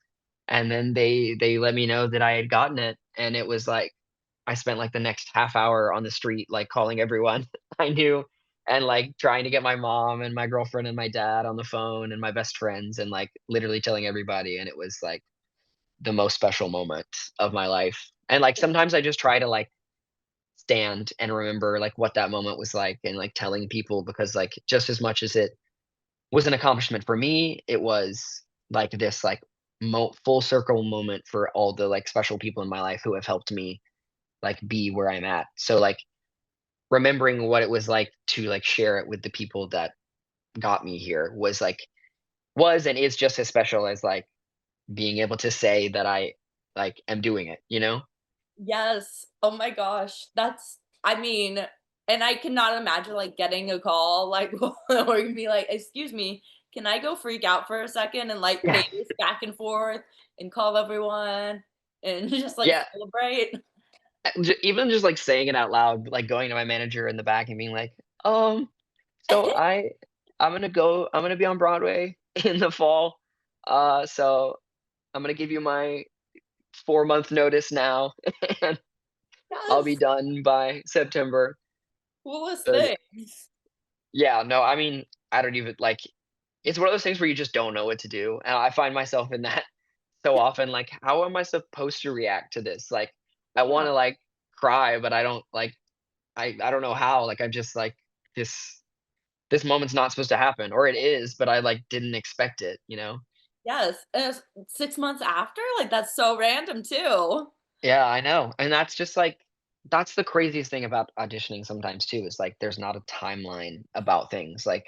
And then they let me know that I had gotten it, and it was like I spent, like, the next half hour on the street, like, calling everyone I knew and, like, trying to get my mom and my girlfriend and my dad on the phone and my best friends and, like, literally telling everybody, and it was, like, the most special moment of my life. And, like, sometimes I just try to, like, stand and remember, like, what that moment was like and, like, telling people because, like, just as much as it was an accomplishment for me, it was, like, this, like, full circle moment for all the, like, special people in my life who have helped me, like, be where I'm at. So, like, remembering what it was like to, like, share it with the people that got me here was and is just as special as, like, being able to say that I, like, am doing it, you know? yes. Oh my gosh. I mean, and I cannot imagine like getting a call like or be like, "Excuse me, can I go freak out for a second and like Yeah. pace back and forth and call everyone and just like Yeah. celebrate?" Even just, like, saying it out loud, like, going to my manager in the back and being like, so I'm gonna be on Broadway in the fall, so I'm gonna give you my 4-month notice now, and I'll be Yes, done by September." coolest So, thing. yeah, no, I mean, I don't even like it's one of those things where you just don't know what to do, and I find myself in that so often, like, how am I supposed to react to this? Like, I Yeah. wanna, like, cry, but I don't, like I don't know how, like, I'm just like, this moment's not supposed to happen, or it is, but I, like, didn't expect it, you know? Yes, and it's 6 months after? Like, that's so random too. Yeah, I know, and that's just, like that's the craziest thing about auditioning sometimes too, is, like, there's not a timeline about things, like,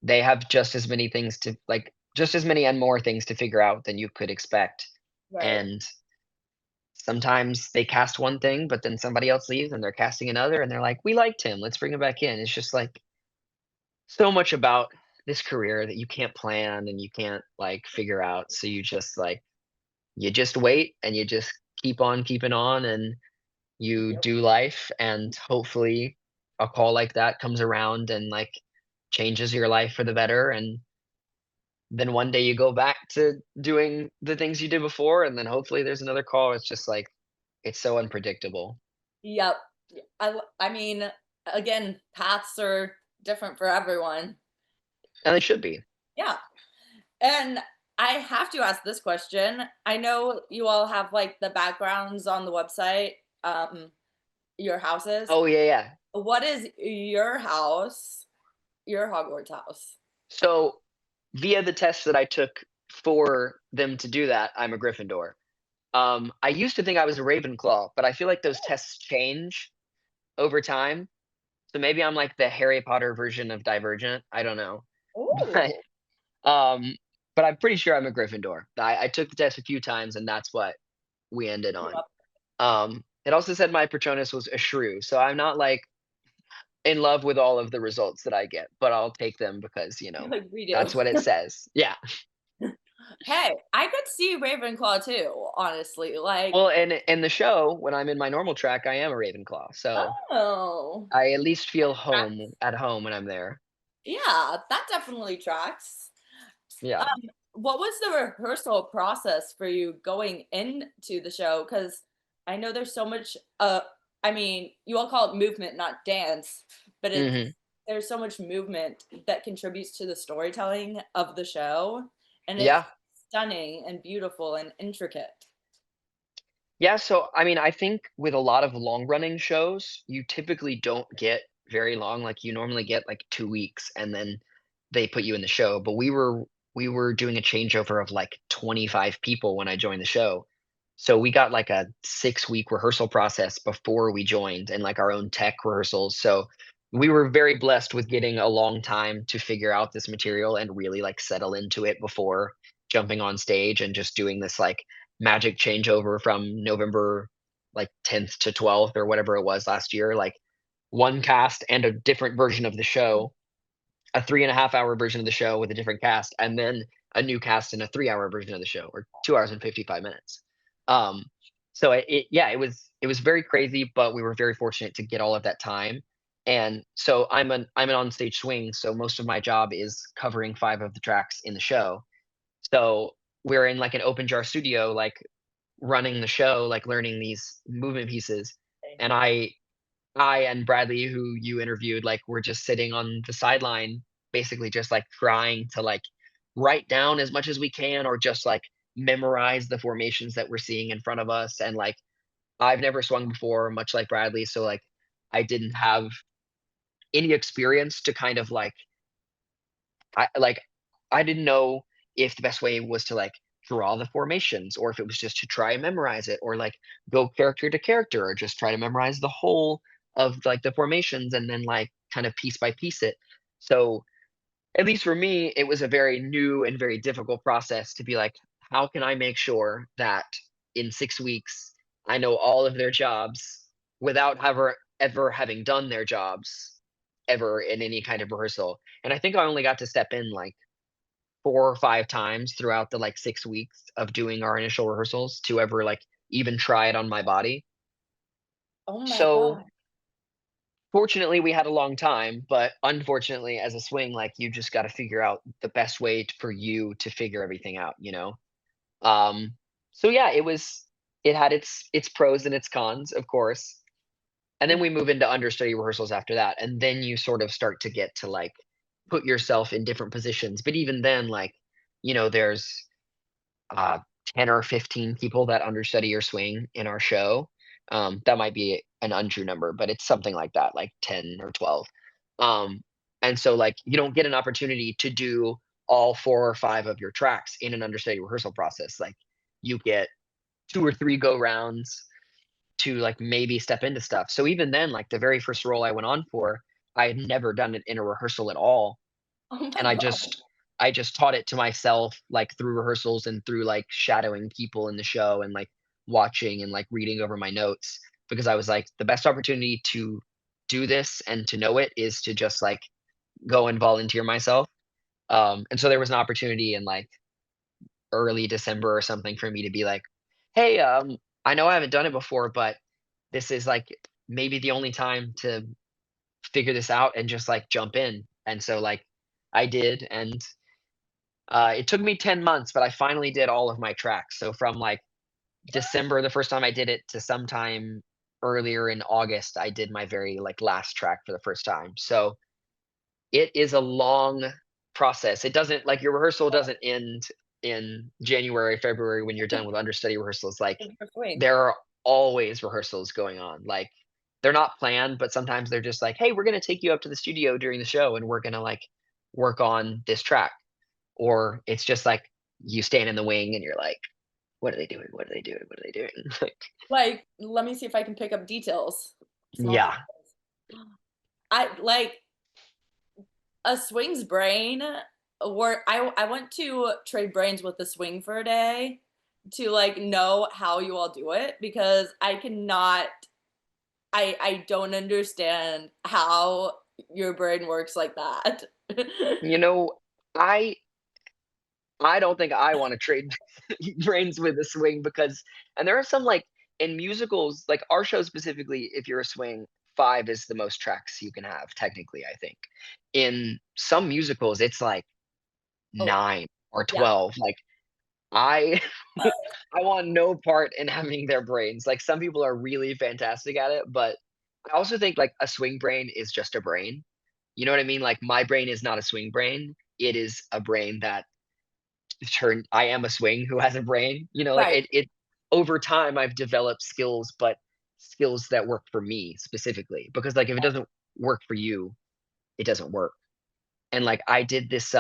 they have just as many things to like, just as many and more things to figure out than you could expect, Right. and sometimes they cast one thing, but then somebody else leaves and they're casting another, and they're like, "We liked him, let's bring him back in." It's just, like, so much about this career that you can't plan and you can't, like, figure out, so you just wait and you just keep on keeping on and you Yep. do life, and hopefully a call like that comes around and, like, changes your life for the better, and then one day you go back to doing the things you did before, and then hopefully there's another call. It's just, like, it's so unpredictable, Yep. I mean, again, paths are different for everyone. and it should be. Yeah. And I have to ask this question. I know you all have like the backgrounds on the website, your houses. Oh, yeah, yeah. What is your house, your Hogwarts house? So via the test that I took for them to do that, I'm a Gryffindor. I used to think I was a Ravenclaw, but I feel like those tests change over time. So maybe I'm like the Harry Potter version of Divergent. I don't know. But Oh, um but I'm pretty sure I'm a Gryffindor. I took the test a few times and that's what we ended on. It also said my Patronus was a shrew. So I'm not like in love with all of the results that I get, but I'll take them because, like we do. that's what it says. Yeah. Hey, I could see Ravenclaw too, honestly. Like, Well, and in the show, when I'm in my normal track, I am a Ravenclaw. So oh, I at least feel tracks. at home when I'm there. Yeah, that definitely tracks. Yeah. What was the rehearsal process for you going into the show? Because I know there's so much. I mean, you all call it movement, not dance, but Mhm. there's so much movement that contributes to the storytelling of the show, and it's Yeah. stunning and beautiful and intricate. Yeah, so, I mean, I think with a lot of long running shows, you typically don't get very long, like, you normally get, like, 2 weeks, and then they put you in the show, but we were doing a changeover of, like, 25 people when I joined the show. So, we got, like, a 6-week rehearsal process before we joined and, like, our own tech rehearsals, so we were very blessed with getting a long time to figure out this material and really, like, settle into it before jumping on stage and just doing this, like, magic changeover from November, like, 10th to 12th or whatever it was last year, like, one cast and a different version of the show, a 3.5-hour version of the show with a different cast, and then a new cast and a 3-hour version of the show, or 2 hours and 55 minutes. Um, so yeah, it was very crazy, but we were very fortunate to get all of that time, and so I'm an on-stage swing, so most of my job is covering 5 of the tracks in the show. So, we're in, like, an open jar studio, like, running the show, like, learning these movement pieces, and I and Bradley, who you interviewed, like, were just sitting on the sideline, basically just, like, trying to, like, write down as much as we can or just, like, memorize the formations that we're seeing in front of us, and, like, I've never swung before, much like Bradley, so, like, I didn't have any experience to kind of, I like, I didn't know if the best way was to, like, draw the formations or if it was just to try and memorize it or, like, go character to character or just try to memorize the whole of, like, the formations and then, like, kind of piece by piece it. So, at least for me, it was a very new and very difficult process to be like, "How can I make sure that in 6 weeks, I know all of their jobs without ever having done their jobs ever in any kind of rehearsal?" And I think I only got to step in, like, 4 or 5 times throughout the, like, 6 weeks of doing our initial rehearsals to ever, like, even try it on my body. Oh my So, god. fortunately, we had a long time, but unfortunately, as a swing, like, you just gotta figure out the best way for you to figure everything out, you know? Um, so yeah, it had its pros and its cons, of course, and then we move into understudy rehearsals after that, and then you sort of start to get to, like, put yourself in different positions, but even then, like, there's uh, 10 or 15 people that understudy or swing in our show. That might be an untrue number, but it's something like that, like 10 or 12. Um, and so, like, you don't get an opportunity to do all 4 or 5 of your tracks in an understudy rehearsal process. Like, you get 2 or 3 go rounds to, like, maybe step into stuff. So even then, like, the very first role I went on for, I had never done it in a rehearsal at all, Oh and my god. I just taught it to myself, like, through rehearsals and through, like, shadowing people in the show and, like, watching and, like, reading over my notes because I was like, "The best opportunity to do this and to know it is to just, like, go and volunteer myself." And so there was an opportunity in, like, early December or something for me to be like, "Hey, I know I haven't done it before, but this is, like, maybe the only time to figure this out and just, like, jump in." And so, like, I did, and it took me 10 months, but I finally did all of my tracks. So from, like, December, the first time I did it, to sometime earlier in August, I did my very, like, last track for the first time. So it is a long process. It doesn't like, your rehearsal doesn't end in January, February when you're done with understudy rehearsals. Like, For swing. there are always rehearsals going on. Like, they're not planned, but sometimes they're just like, "Hey, we're gonna take you up to the studio during the show, and we're gonna, like, work on this track, or it's just like you stand in the wing and you're like, what are they doing? What are they doing? What are they doing? Like, Like, let me see if I can pick up details. Small yeah. details. I like a swing's brain. Where I went to trade brains with the swing for a day to like know how you all do it because I cannot. I don't understand how your brain works like that. You know, I I don't think I wanna trade brains with a swing because and there are some, like in musicals, like our show specifically, if you're a swing, 5 is the most tracks you can have, technically, I think. In some musicals, it's like Oh, 9 or yeah. 12, like, I I want no part in having their brains, like, some people are really fantastic at it, but I also think, like, a swing brain is just a brain. You know what I mean? Like, my brain is not a swing brain, it is a brain that turned I am a swing who has a brain, like Right. it over time I've developed skills, but skills that work for me specifically. Because like if it doesn't work for you, it doesn't work. And like I did this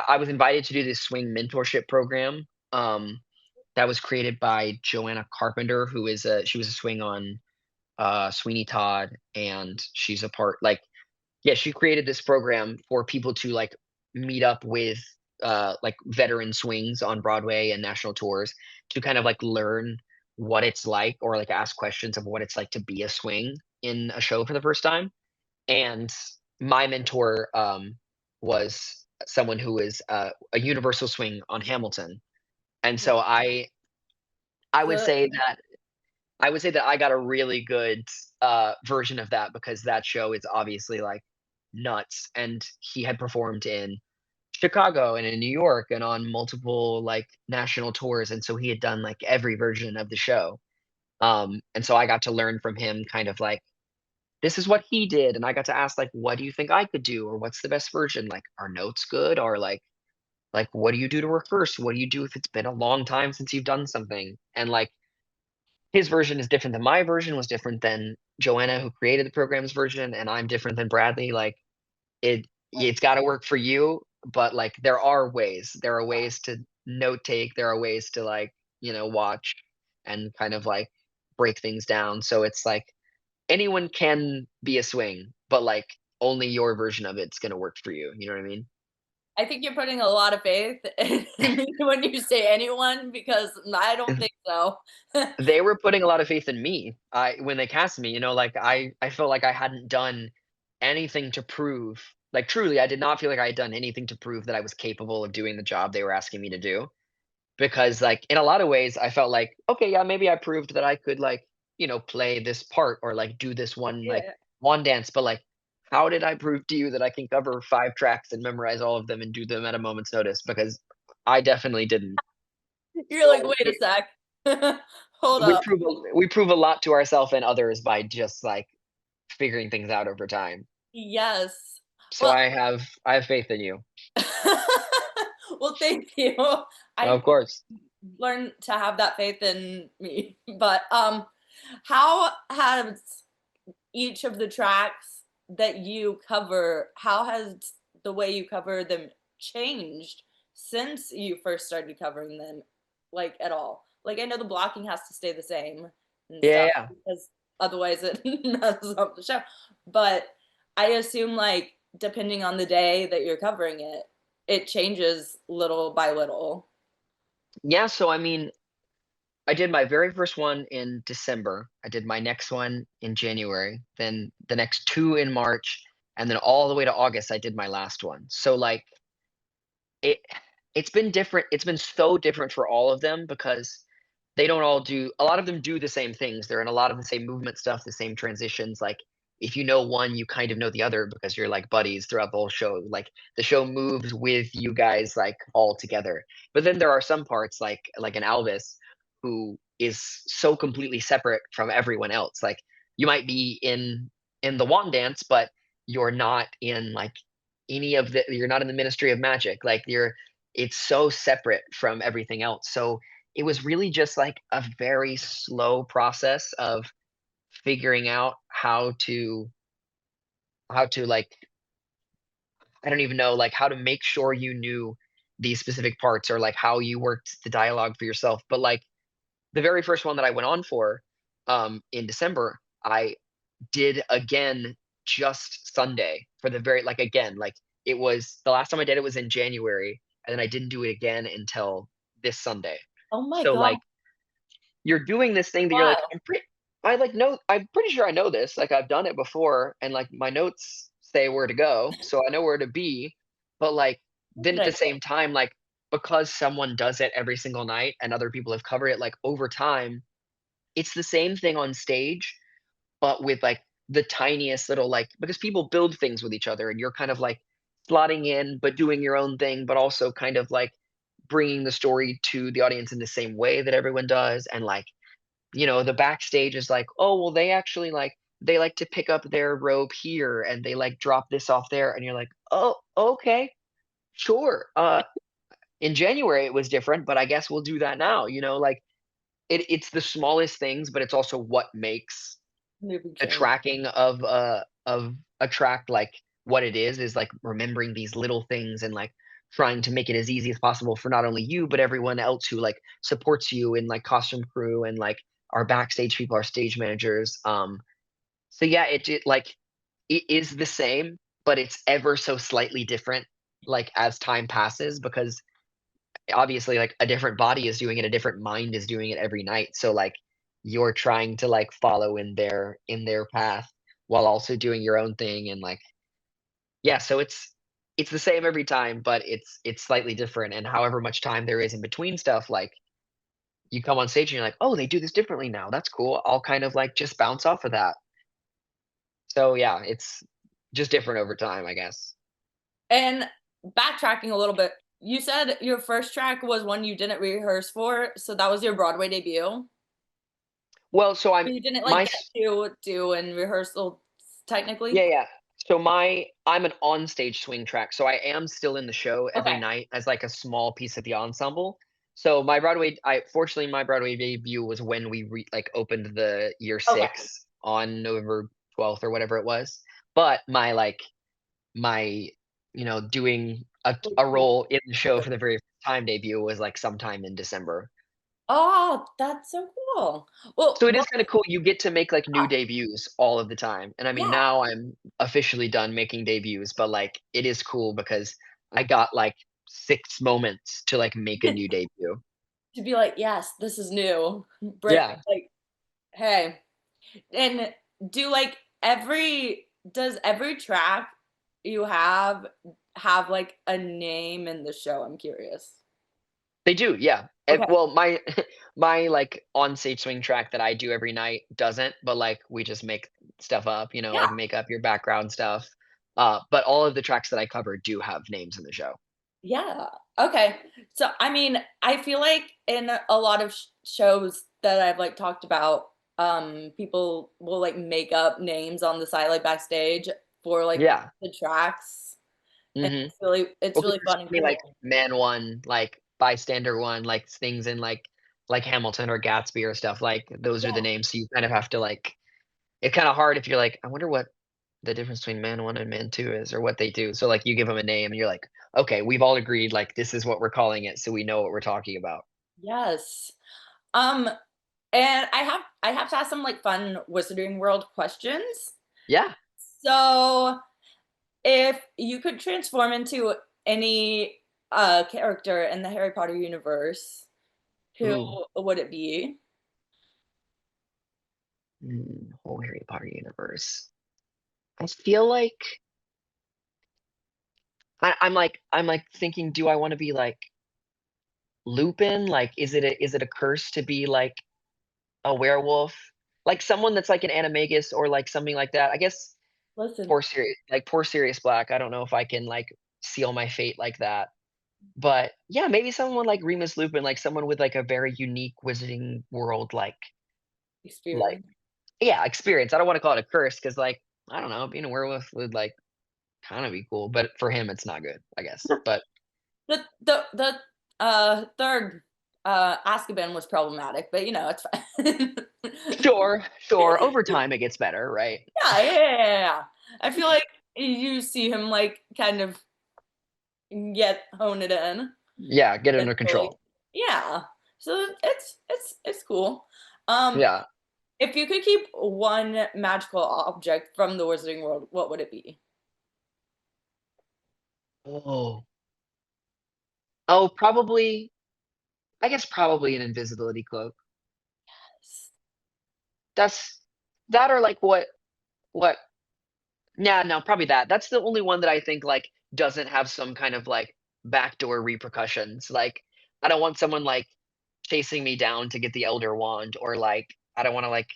I was invited to do this swing mentorship program that was created by Joanna Carpenter, who is a she was a swing on Sweeney Todd, and she's a part like yeah, she created this program for people to like meet up with like veteran swings on Broadway and national tours to kind of like learn what it's like or like ask questions of what it's like to be a swing in a show for the first time. And my mentor was someone who is a universal swing on Hamilton. And so I would The say that I would say that I got a really good, version of that because that show is obviously, like, nuts, and he had performed in Chicago and in New York and on multiple, like, national tours, and so he had done, like, every version of the show, and so I got to learn from him kind of like, "This is what he did," and I got to ask, like, "What do you think I could do?" or "What's the best version?" Like, "Are notes good?" or like, "What do you do to rehearse? What do you do if it's been a long time since you've done something?" And, like, his version is different than my version, was different than Joanna, who created the program's version, and I'm different than Bradley, like, it's gotta work for you, but, like, there are ways. There are ways to note take, there are ways to, like, watch and kind of, like, break things down, so it's like, anyone can be a swing, but, like, only your version of it's gonna work for you, you know what I mean? I think you're putting a lot of faith in me when you say anyone because I don't think so. They were putting a lot of faith in me. I when they cast me, like, I felt like I hadn't done anything to prove like, truly, I did not feel like I had done anything to prove that I was capable of doing the job they were asking me to do, because, like, in a lot of ways, I felt like, "Okay, yeah, maybe I proved that I could, like, play this part or, like, do this one, like, Yeah. one dance," but, like, how did I prove to you that I can cover 5 tracks and memorize all of them and do them at a moment's notice? Because I definitely didn't. You're like, So, "Wait a sec. Hold we up." prove we prove a lot to ourselves and others by just, like, figuring things out over time. Yes. So Well I have faith in you. well, thank you. I Of course. learned to have that faith in me. But, how has each of the tracks that you cover how has the way you cover them changed since you first started covering them, like, at all? Like, I know the blocking has to stay the same and Yeah, stuff yeah. because otherwise it messes up the show, but I assume, like, depending on the day that you're covering it, it changes little by little. Yeah, so, I mean, I did my very first one in December, I did my next one in January, then the next 2 in March, and then all the way to August, I did my last one. So, like, it it's been different it's been so different for all of them because they don't all do a lot of them do the same things. They're in a lot of the same movement stuff, the same transitions, like, if you know one, you kind of know the other because you're, like, buddies throughout the whole show, like, the show moves with you guys, like, all together. But then there are some parts, like an Alvis, who is so completely separate from everyone else, like, you might be in the wand dance, but you're not in, like, any of the you're not in the Ministry of Magic, like, it's so separate from everything else, so it was really just, like, a very slow process of figuring out how to, like I don't even know, like, how to make sure you knew these specific parts or, like, how you worked the dialogue for yourself, but, like, the very first one that I went on for, in December, I did again just Sunday for the very like, again, like, it was the last time I did it was in January, and then I didn't do it again until this Sunday. Oh my So, god, like, you're doing this thing that you're like, wow. I'm pretty sure I know this, like, I've done it before, and, like, my notes say where to go, so I know where to be, but, like, What then did at I the do? same time, like, because someone does it every single night and other people have covered it, like, over time, it's the same thing on stage, but with, like, the tiniest little, like because people build things with each other, and you're kind of, like, slotting in, but doing your own thing, but also kind of, like, bringing the story to the audience in the same way that everyone does, and, like, the backstage is like, "Oh, well, they actually, like they like to pick up their robe here, and they, like, drop this off there," and you're like, "Oh, okay, sure, in January, it was different, but I guess we'll do that now," like, it's the smallest things, but it's also what makes Movie the change. tracking of a track, like, what it is, like, remembering these little things and, like, trying to make it as easy as possible for not only you, but everyone else who, like, supports you in, like, costume crew and, like, our backstage people, our stage managers, so yeah, like, it is the same, but it's ever so slightly different, like, as time passes because obviously, like, a different body is doing it, a different mind is doing it every night, so, like, you're trying to, like, follow in their path while also doing your own thing and, like yeah, so it's the same every time, but it's slightly different, and however much time there is in between stuff, like, you come on stage and you're like, "Oh, they do this differently now, that's cool." I'll kind of, like, just bounce off of that. So, yeah, it's just different over time, I guess. And backtracking a little bit, you said your first track was one you didn't rehearse for, so that was your Broadway debut? Well, so I'm But you didn't, like, my get to do in rehearsal Yeah, technically? yeah. So I'm an onstage swing track, so I am still in the show every Okay, night as, like, a small piece of the ensemble. So my Broadway debut was when we opened the year okay. 6 on November 12th or whatever it was. But my, doing a role in the show for the very first time debut was, like, sometime in December. Oh, that's so cool. Well, So it is what kinda cool, you get to make, like, new debuts all of the time, and I mean, yeah, now I'm officially done making debuts, but, like, it is cool because I got, like, 6 moments to, like, make a new debut. to be like, "Yes, this is new." Bring Yeah. like, "Hey." And do, like, does every track you have, like, a name in the show? I'm curious. They do, yeah. Okay. Well, my my, like, on-stage swing track that I do every night doesn't, but, like, we just make stuff up, Yeah, like, make up your background stuff, but all of the tracks that I cover do have names in the show. yeah. Okay. So, I mean, I feel like in a lot of shows that I've, like, talked about, people will, like, make up names on the side, like, backstage for, like, Yeah. the tracks, and Mhm. it's Well, 'cause really there's fun so and many, like, cool. Man One, like, Bystander One, like, things in, like Hamilton or Gatsby or stuff, like, those are the Yeah. names, so you kind of have to, like it's kinda hard if you're like, "I wonder what the difference between Man One and Man Two is or what they do." So, like, you give them a name and you're like, "Okay, we've all agreed, like, this is what we're calling it, so we know what we're talking about." Yes. Um, and I have to ask some, like, fun Wizarding World questions. Yeah. So, if you could transform into any, character in the Harry Potter universe, who Ooh. would it be? Whole Harry Potter universe. I feel like I'm, like, thinking, do I wanna be, like, Lupin? Like, is it a curse to be, like, a werewolf? Like, someone that's like an animagus or, like, something like that. I guess Listen, poor Sirius Black, I don't know if I can, like, seal my fate like that. But, yeah, maybe someone like Remus Lupin, like, someone with, like, a very unique wizarding world, like experience. yeah, experience. I don't wanna call it a curse because, like, I don't know, being a werewolf would, like, kinda be cool, but for him, it's not good, I guess. But The 3rd, Azkaban was problematic, but, it's fine. sure, sure, over time, it gets better, right? Yeah, yeah, yeah, yeah, yeah. I feel like you see him, like, kind of hone it in Yeah, get it under eventually. control. Yeah. So it's cool. Um, Yeah. if you could keep one magical object from the Wizarding World, what would it be? Oh. Oh, probably I guess probably an invisibility cloak. That's that or like what yeah, no, probably that. That's the only one that I think, like, doesn't have some kind of, like, backdoor repercussions. Like, I don't want someone, like, chasing me down to get the Elder Wand, or, like, I don't wanna, like,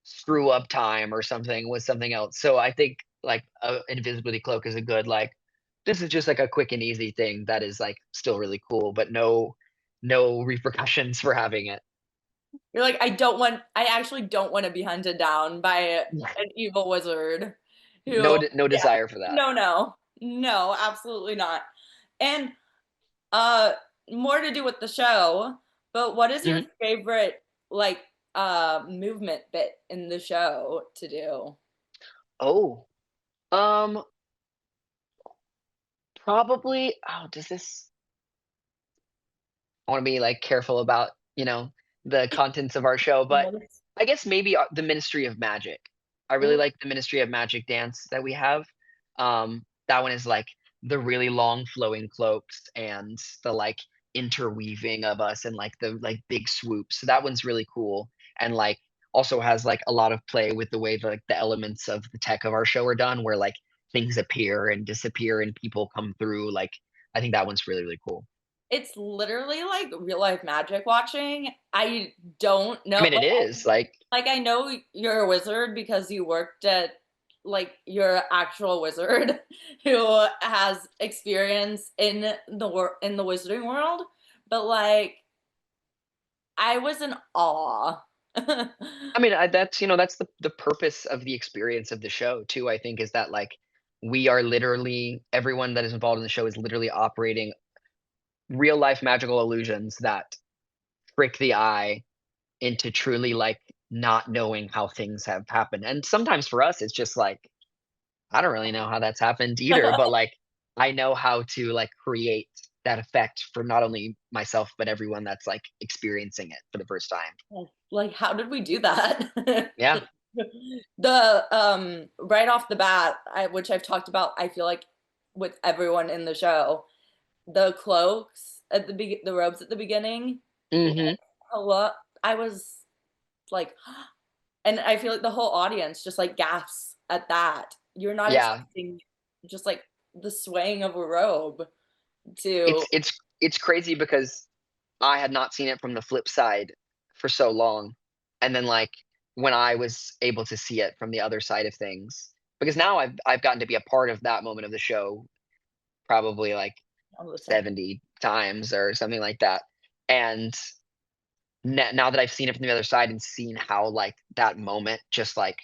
screw up time or something with something else. So I think, like, a invisibility cloak is a good, like, this is just, like, a quick and easy thing that is, like, still really cool, but no repercussions for having it. You're like, I actually don't want to be hunted down by an evil wizard who, No yeah, desire for that. no, no, no, absolutely not. And uh, more to do with the show, but what is your Mhm. favorite, like, movement bit in the show to do? Oh, um, probably does this I wanna be, like, careful about, the contents of our show, but Yes. I guess maybe, the Ministry of Magic. I really Ooh, like the Ministry of Magic dance that we have. That one is, like, the really long flowing cloaks and the, like, interweaving of us and, like, the, like, big swoops. So that one's really cool and, like, also has, like, a lot of play with the way, like, the elements of the tech of our show are done, where, like, things appear and disappear and people come through, like, I think that one's really, really cool. it's literally like real life magic watching. I don't I know, mean, it is, like like, I know you're a wizard because you worked at, like, you're an actual wizard who has experience in in the wizarding world, but, like, I was in awe. I mean, that's the purpose of the experience of the show too, I think, is that, like, we are literally everyone that is involved in the show is literally operating real life magical illusions that trick the eye into truly, like, not knowing how things have happened, and sometimes for us, it's just like, I don't really know how that's happened either, but, like, I know how to, like, create that effect for not only myself, but everyone that's, like, experiencing it for the first time. Like, how did we do that? Yeah. Right off the bat, which I've talked about, I feel like with everyone in the show, the cloaks at the robes at the beginning, like, Mhm. hello, I was like, and I feel like the whole audience just, like, gasps at that. You're not Yeah. expecting just, like, the swaying of a robe to. It's crazy because I had not seen it from the flip side for so long, and then, like, when I was able to see it from the other side of things because now I've gotten to be a part of that moment of the show probably, like, All the time. 70 times or something like that, and now that I've seen it from the other side and seen how, like, that moment just, like,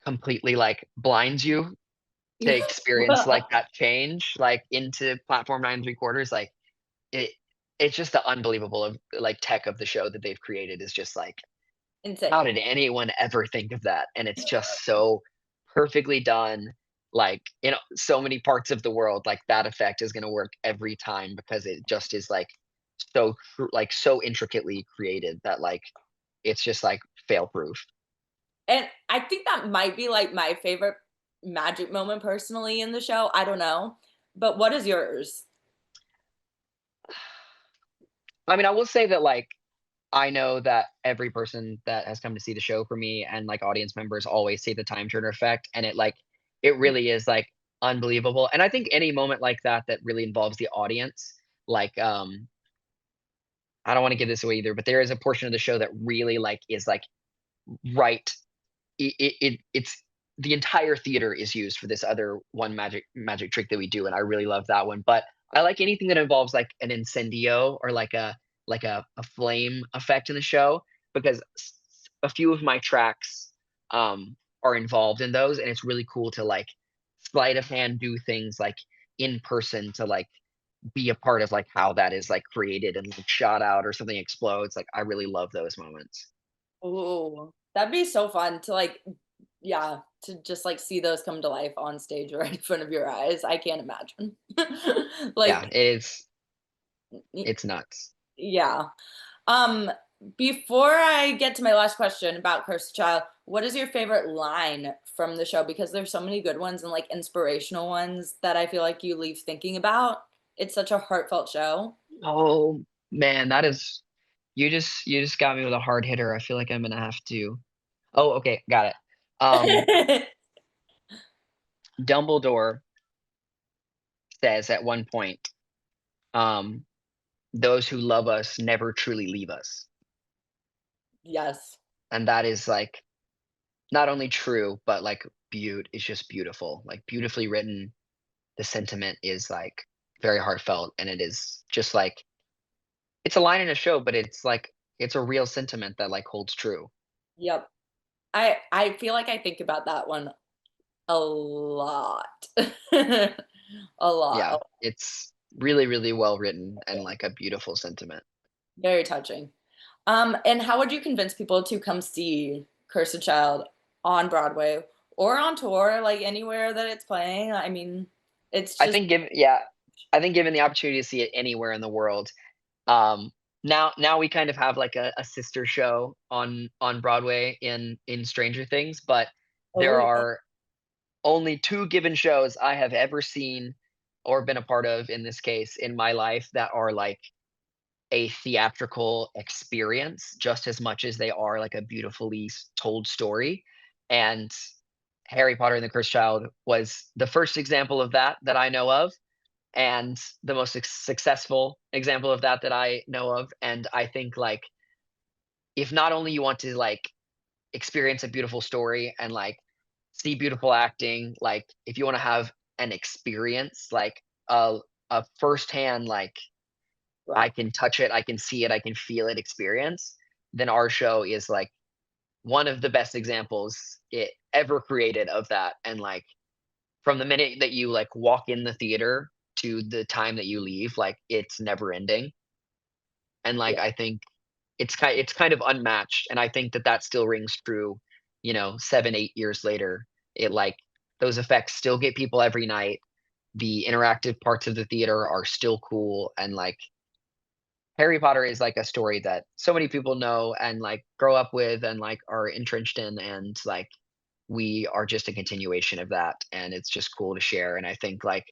completely, like, blinds you to experience, like, that change, like, into platform 9 and 3 quarters, like, it it's just the unbelievable of like, tech of the show that they've created is just like, Insane. how did anyone ever think of that? And it's just so perfectly done, like, so many parts of the world, like, that effect is gonna work every time because it just is, like, so intricately created that, like, it's just, like, fail proof. And I think that might be, like, my favorite magic moment personally in the show, I don't know, but what is yours? I mean, I will say that, like, I know that every person that has come to see the show for me and, like, audience members always say the time turner effect, and it really is, like, unbelievable, and I think any moment like that that really involves the audience, like, I don't wanna give this away either, but there is a portion of the show that really, like, is, like, right it's the entire theater is used for this other one magic trick that we do, and I really love that one, but I like anything that involves, like, an incendio or, like a flame effect in the show because a few of my tracks, are involved in those, and it's really cool to, like, sleight of hand do things, like, in person to, like, be a part of, like, how that is, like, created and, like, shot out or something explodes, like, I really love those moments. Ooh, that'd be so fun to, like, Yeah, to just, like, see those come to life on stage right in front of your eyes, I can't imagine. Yeah, Like, y it's nuts. yeah. Um, Before I get to my last question about Cursed Child, what is your favorite line from the show? Because there's so many good ones and, like, inspirational ones that I feel like you leave thinking about. It's such a heartfelt show. Oh, man, that is you just got me with a hard hitter. I feel like I'm gonna have to okay, got it. Um, Dumbledore says at one point, um, "Those who love us never truly leave us." Yes. And that is, like, not only true, but, like, it's just beautiful, like, beautifully written. The sentiment is, like, very heartfelt, and it is just, like it's a line in a show, but it's, like it's a real sentiment that, like, holds true. Yep. I feel like I think about that one a lot. A Yeah, lot. it's really, really well written and, like, a beautiful sentiment. Very touching. And how would you convince people to come see Cursed Child on Broadway or on tour, like anywhere that it's playing? I mean, it's I just think given yeah, I think given the opportunity to see it anywhere in the world, um, now we kind of have, like, a sister show on Broadway in Stranger Things, but oh there yeah, are only 2 given shows I have ever seen or been a part of, in this case, in my life that are, like, a theatrical experience just as much as they are, like, a beautifully told story, and Harry Potter and the Cursed Child was the first example of that I know of, and the most successful example of that I know of, and I think, like, if not only you want to, like, experience a beautiful story and, like, see beautiful acting, like, if you wanna have an experience, like, a firsthand, like, I right. can touch it, I can see it, I can feel it experience, then our show is, like, one of the best examples it ever created of that, and, like, from the minute that you, like, walk in the theater to the time that you leave, like, it's never ending, and, like, Yeah. I think it's kind of unmatched, and I think that still rings true, 7, 8 years later. It, like those effects still get people every night, the interactive parts of the theater are still cool, and, like, Harry Potter is, like, a story that so many people know and, like, grow up with and, like, are entrenched in, and, like, we are just a continuation of that, and it's just cool to share, and I think, like,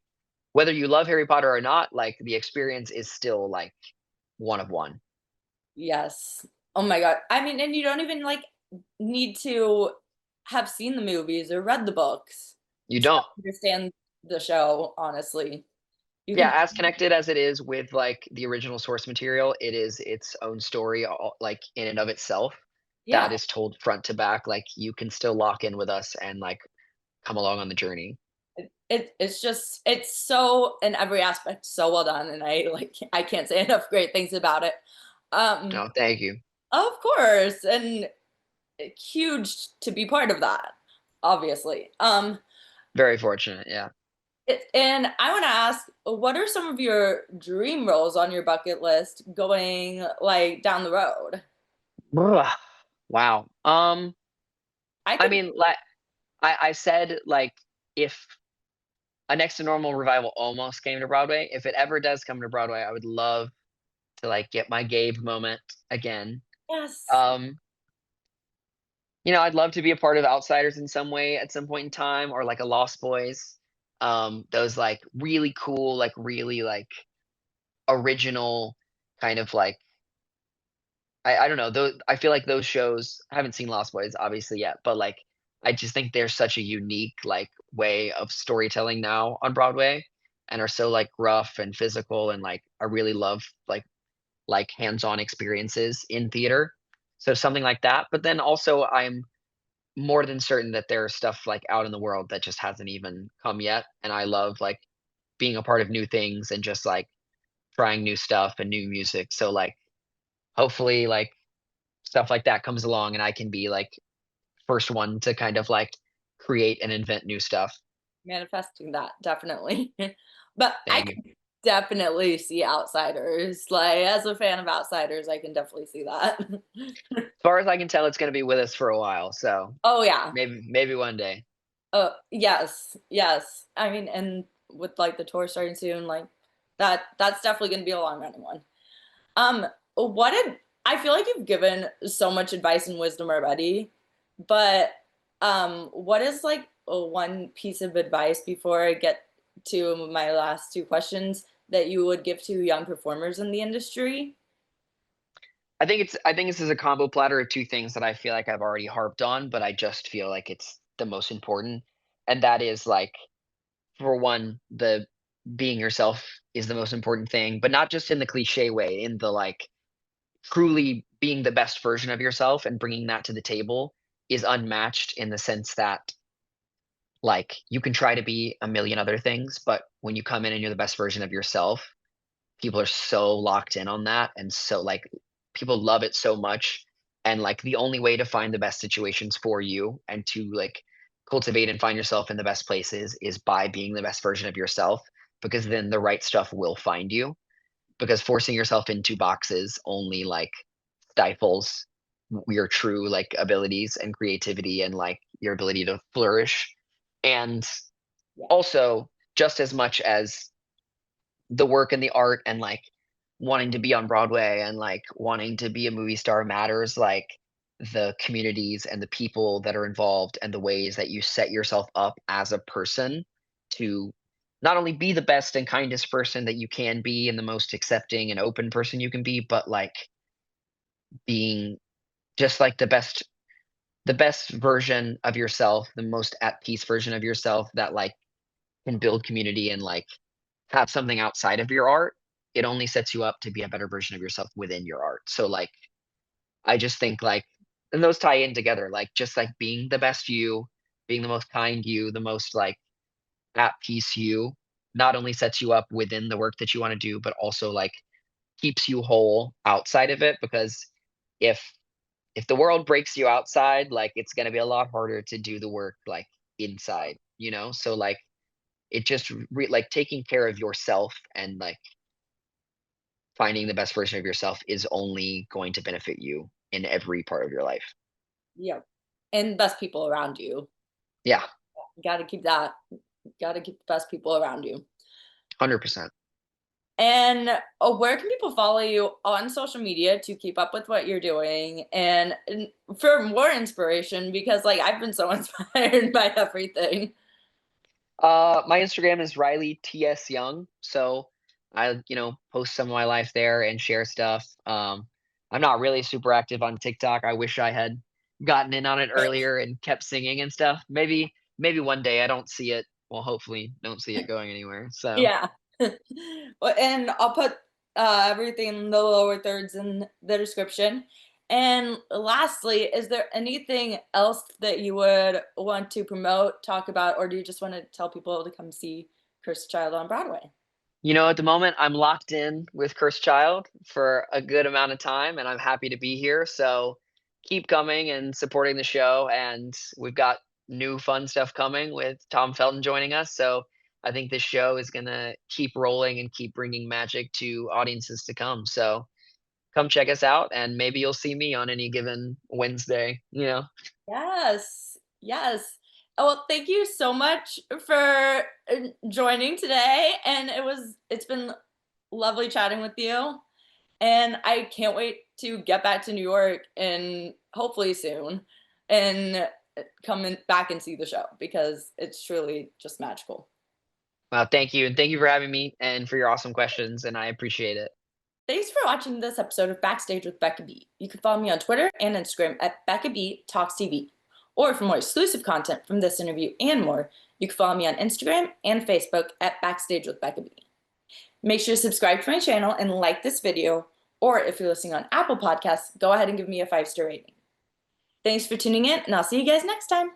whether you love Harry Potter or not, like, the experience is still, like, one of one. Yes. Oh my god. I mean, and you don't even like need to have seen the movies or read the books You to don't. understand the show, honestly. You Yeah, can as connected as it is with, like, the original source material, it is its own story, like, in and of itself, that yeah. is told front to back, like, you can still lock in with us and, like, come along on the journey. It's just it's so in every aspect so well done, and I can't say enough great things about it. Um, No, thank you. of course, and huge to be part of that, obviously. Very fortunate, yeah. And I want to ask, what are some of your dream roles on your bucket list going like down the road? Ugh, wow. I I could, mean, like, I said, like, if a Next to Normal revival almost came to Broadway, if it ever does come to Broadway, I would love to, like, get my Gabe moment again. yes, Um, I'd love to be a part of Outsiders in some way at some point in time, or like a Lost Boys. Those, like, really cool, like, really, like, original kind of, like I don't know, those I feel like those shows I haven't seen Lost Boys obviously yet, but, like, I just think they're such a unique, like, way of storytelling now on Broadway, and are so, like, rough and physical, and, like, I really love, like, hands-on experiences in theater. So something like that, but then also I'm more than certain that there's stuff, like, out in the world that just hasn't even come yet, and I love, like, being a part of new things and just, like, trying new stuff and new music, so, like, hopefully, like, stuff like that comes along and I can be, like, first one to kind of, like, create and invent new stuff. manifesting that definitely. But I Thank could you. definitely see Outsiders. Like, as a fan of Outsiders, I can definitely see that. As far as I can tell, it's gonna be with us for a while, so Oh, yeah. maybe one day. Yes, yes. I mean, and with, like, the tour starting soon, like, that's definitely gonna be a long running one. What did I feel like you've given so much advice and wisdom already, but what is like one piece of advice before I get to my last two questions that you would give to young performers in the industry? I think this is a combo platter of 2 things that I feel like I've already harped on, but I just feel like it's the most important, and that is, like, for one, the being yourself is the most important thing, but not just in the cliche way, in the, like, truly being the best version of yourself and bringing that to the table is unmatched in the sense that, like, you can try to be a million other things, but when you come in and you're the best version of yourself, people are so locked in on that, and so, like, people love it so much, and, like, the only way to find the best situations for you and to, like, cultivate and find yourself in the best places is by being the best version of yourself, because then the right stuff will find you, because forcing yourself into boxes only, like, stifles your true, like, abilities and creativity and, like, your ability to flourish, and Yeah. also, just as much as the work and the art and, like, wanting to be on Broadway and, like, wanting to be a movie star matters, like, the communities and the people that are involved and the ways that you set yourself up as a person to not only be the best and kindest person that you can be and the most accepting and open person you can be, but, like, being just, like, the best version of yourself, the most at peace version of yourself that, like, can build community and, like, have something outside of your art, it only sets you up to be a better version of yourself within your art. So, like, I just think, like and those tie in together, like, just, like, being the best you, being the most kind you, the most, like, at peace you, not only sets you up within the work that you wanna do, but also, like, keeps you whole outside of it because if if the world breaks you outside, like, it's gonna be a lot harder to do the work, like, inside, you know? So, like, it just like, taking care of yourself and, like, finding the best version of yourself is only going to benefit you in every part of your life. Yep. And best people around you. Yeah, Gotta keep that. Gotta keep the best people around you. 100%. And where can people follow you on social media to keep up with what you're doing and for more inspiration? Because like I've been so inspired by everything. My Instagram is Riley TS Young, so I, post some of my life there and share stuff. I'm not really super active on TikTok. I wish I had gotten in on it earlier and kept singing and stuff. Maybe one day. I don't see it. Well, hopefully, don't see it going anywhere. So. Yeah. Well, and I'll put everything in the lower thirds in the description. And lastly, is there anything else that you would want to promote, talk about, or do you just want to tell people to come see Cursed Child on Broadway? At the moment, I'm locked in with Cursed Child for a good amount of time, and I'm happy to be here. So keep coming and supporting the show. And we've got new fun stuff coming with Tom Felton joining us. So I think this show is going to keep rolling and keep bringing magic to audiences to come. So come check us out, and maybe you'll see me on any given Wednesday. Yes, yes. Oh, well, thank you so much for joining today, and it's been lovely chatting with you. And I can't wait to get back to New York and hopefully soon and back and see the show because it's truly just magical. Well, thank you. And thank you for having me and for your awesome questions. And I appreciate it. Thanks for watching this episode of Backstage with Becca B. You can follow me on Twitter and Instagram at Becca B Talks TV. Or for more exclusive content from this interview and more, you can follow me on Instagram and Facebook at Backstage with Becca B. Make sure to subscribe to my channel and like this video, or if you're listening on Apple Podcasts, go ahead and give me a 5-star rating. Thanks for tuning in, and I'll see you guys next time.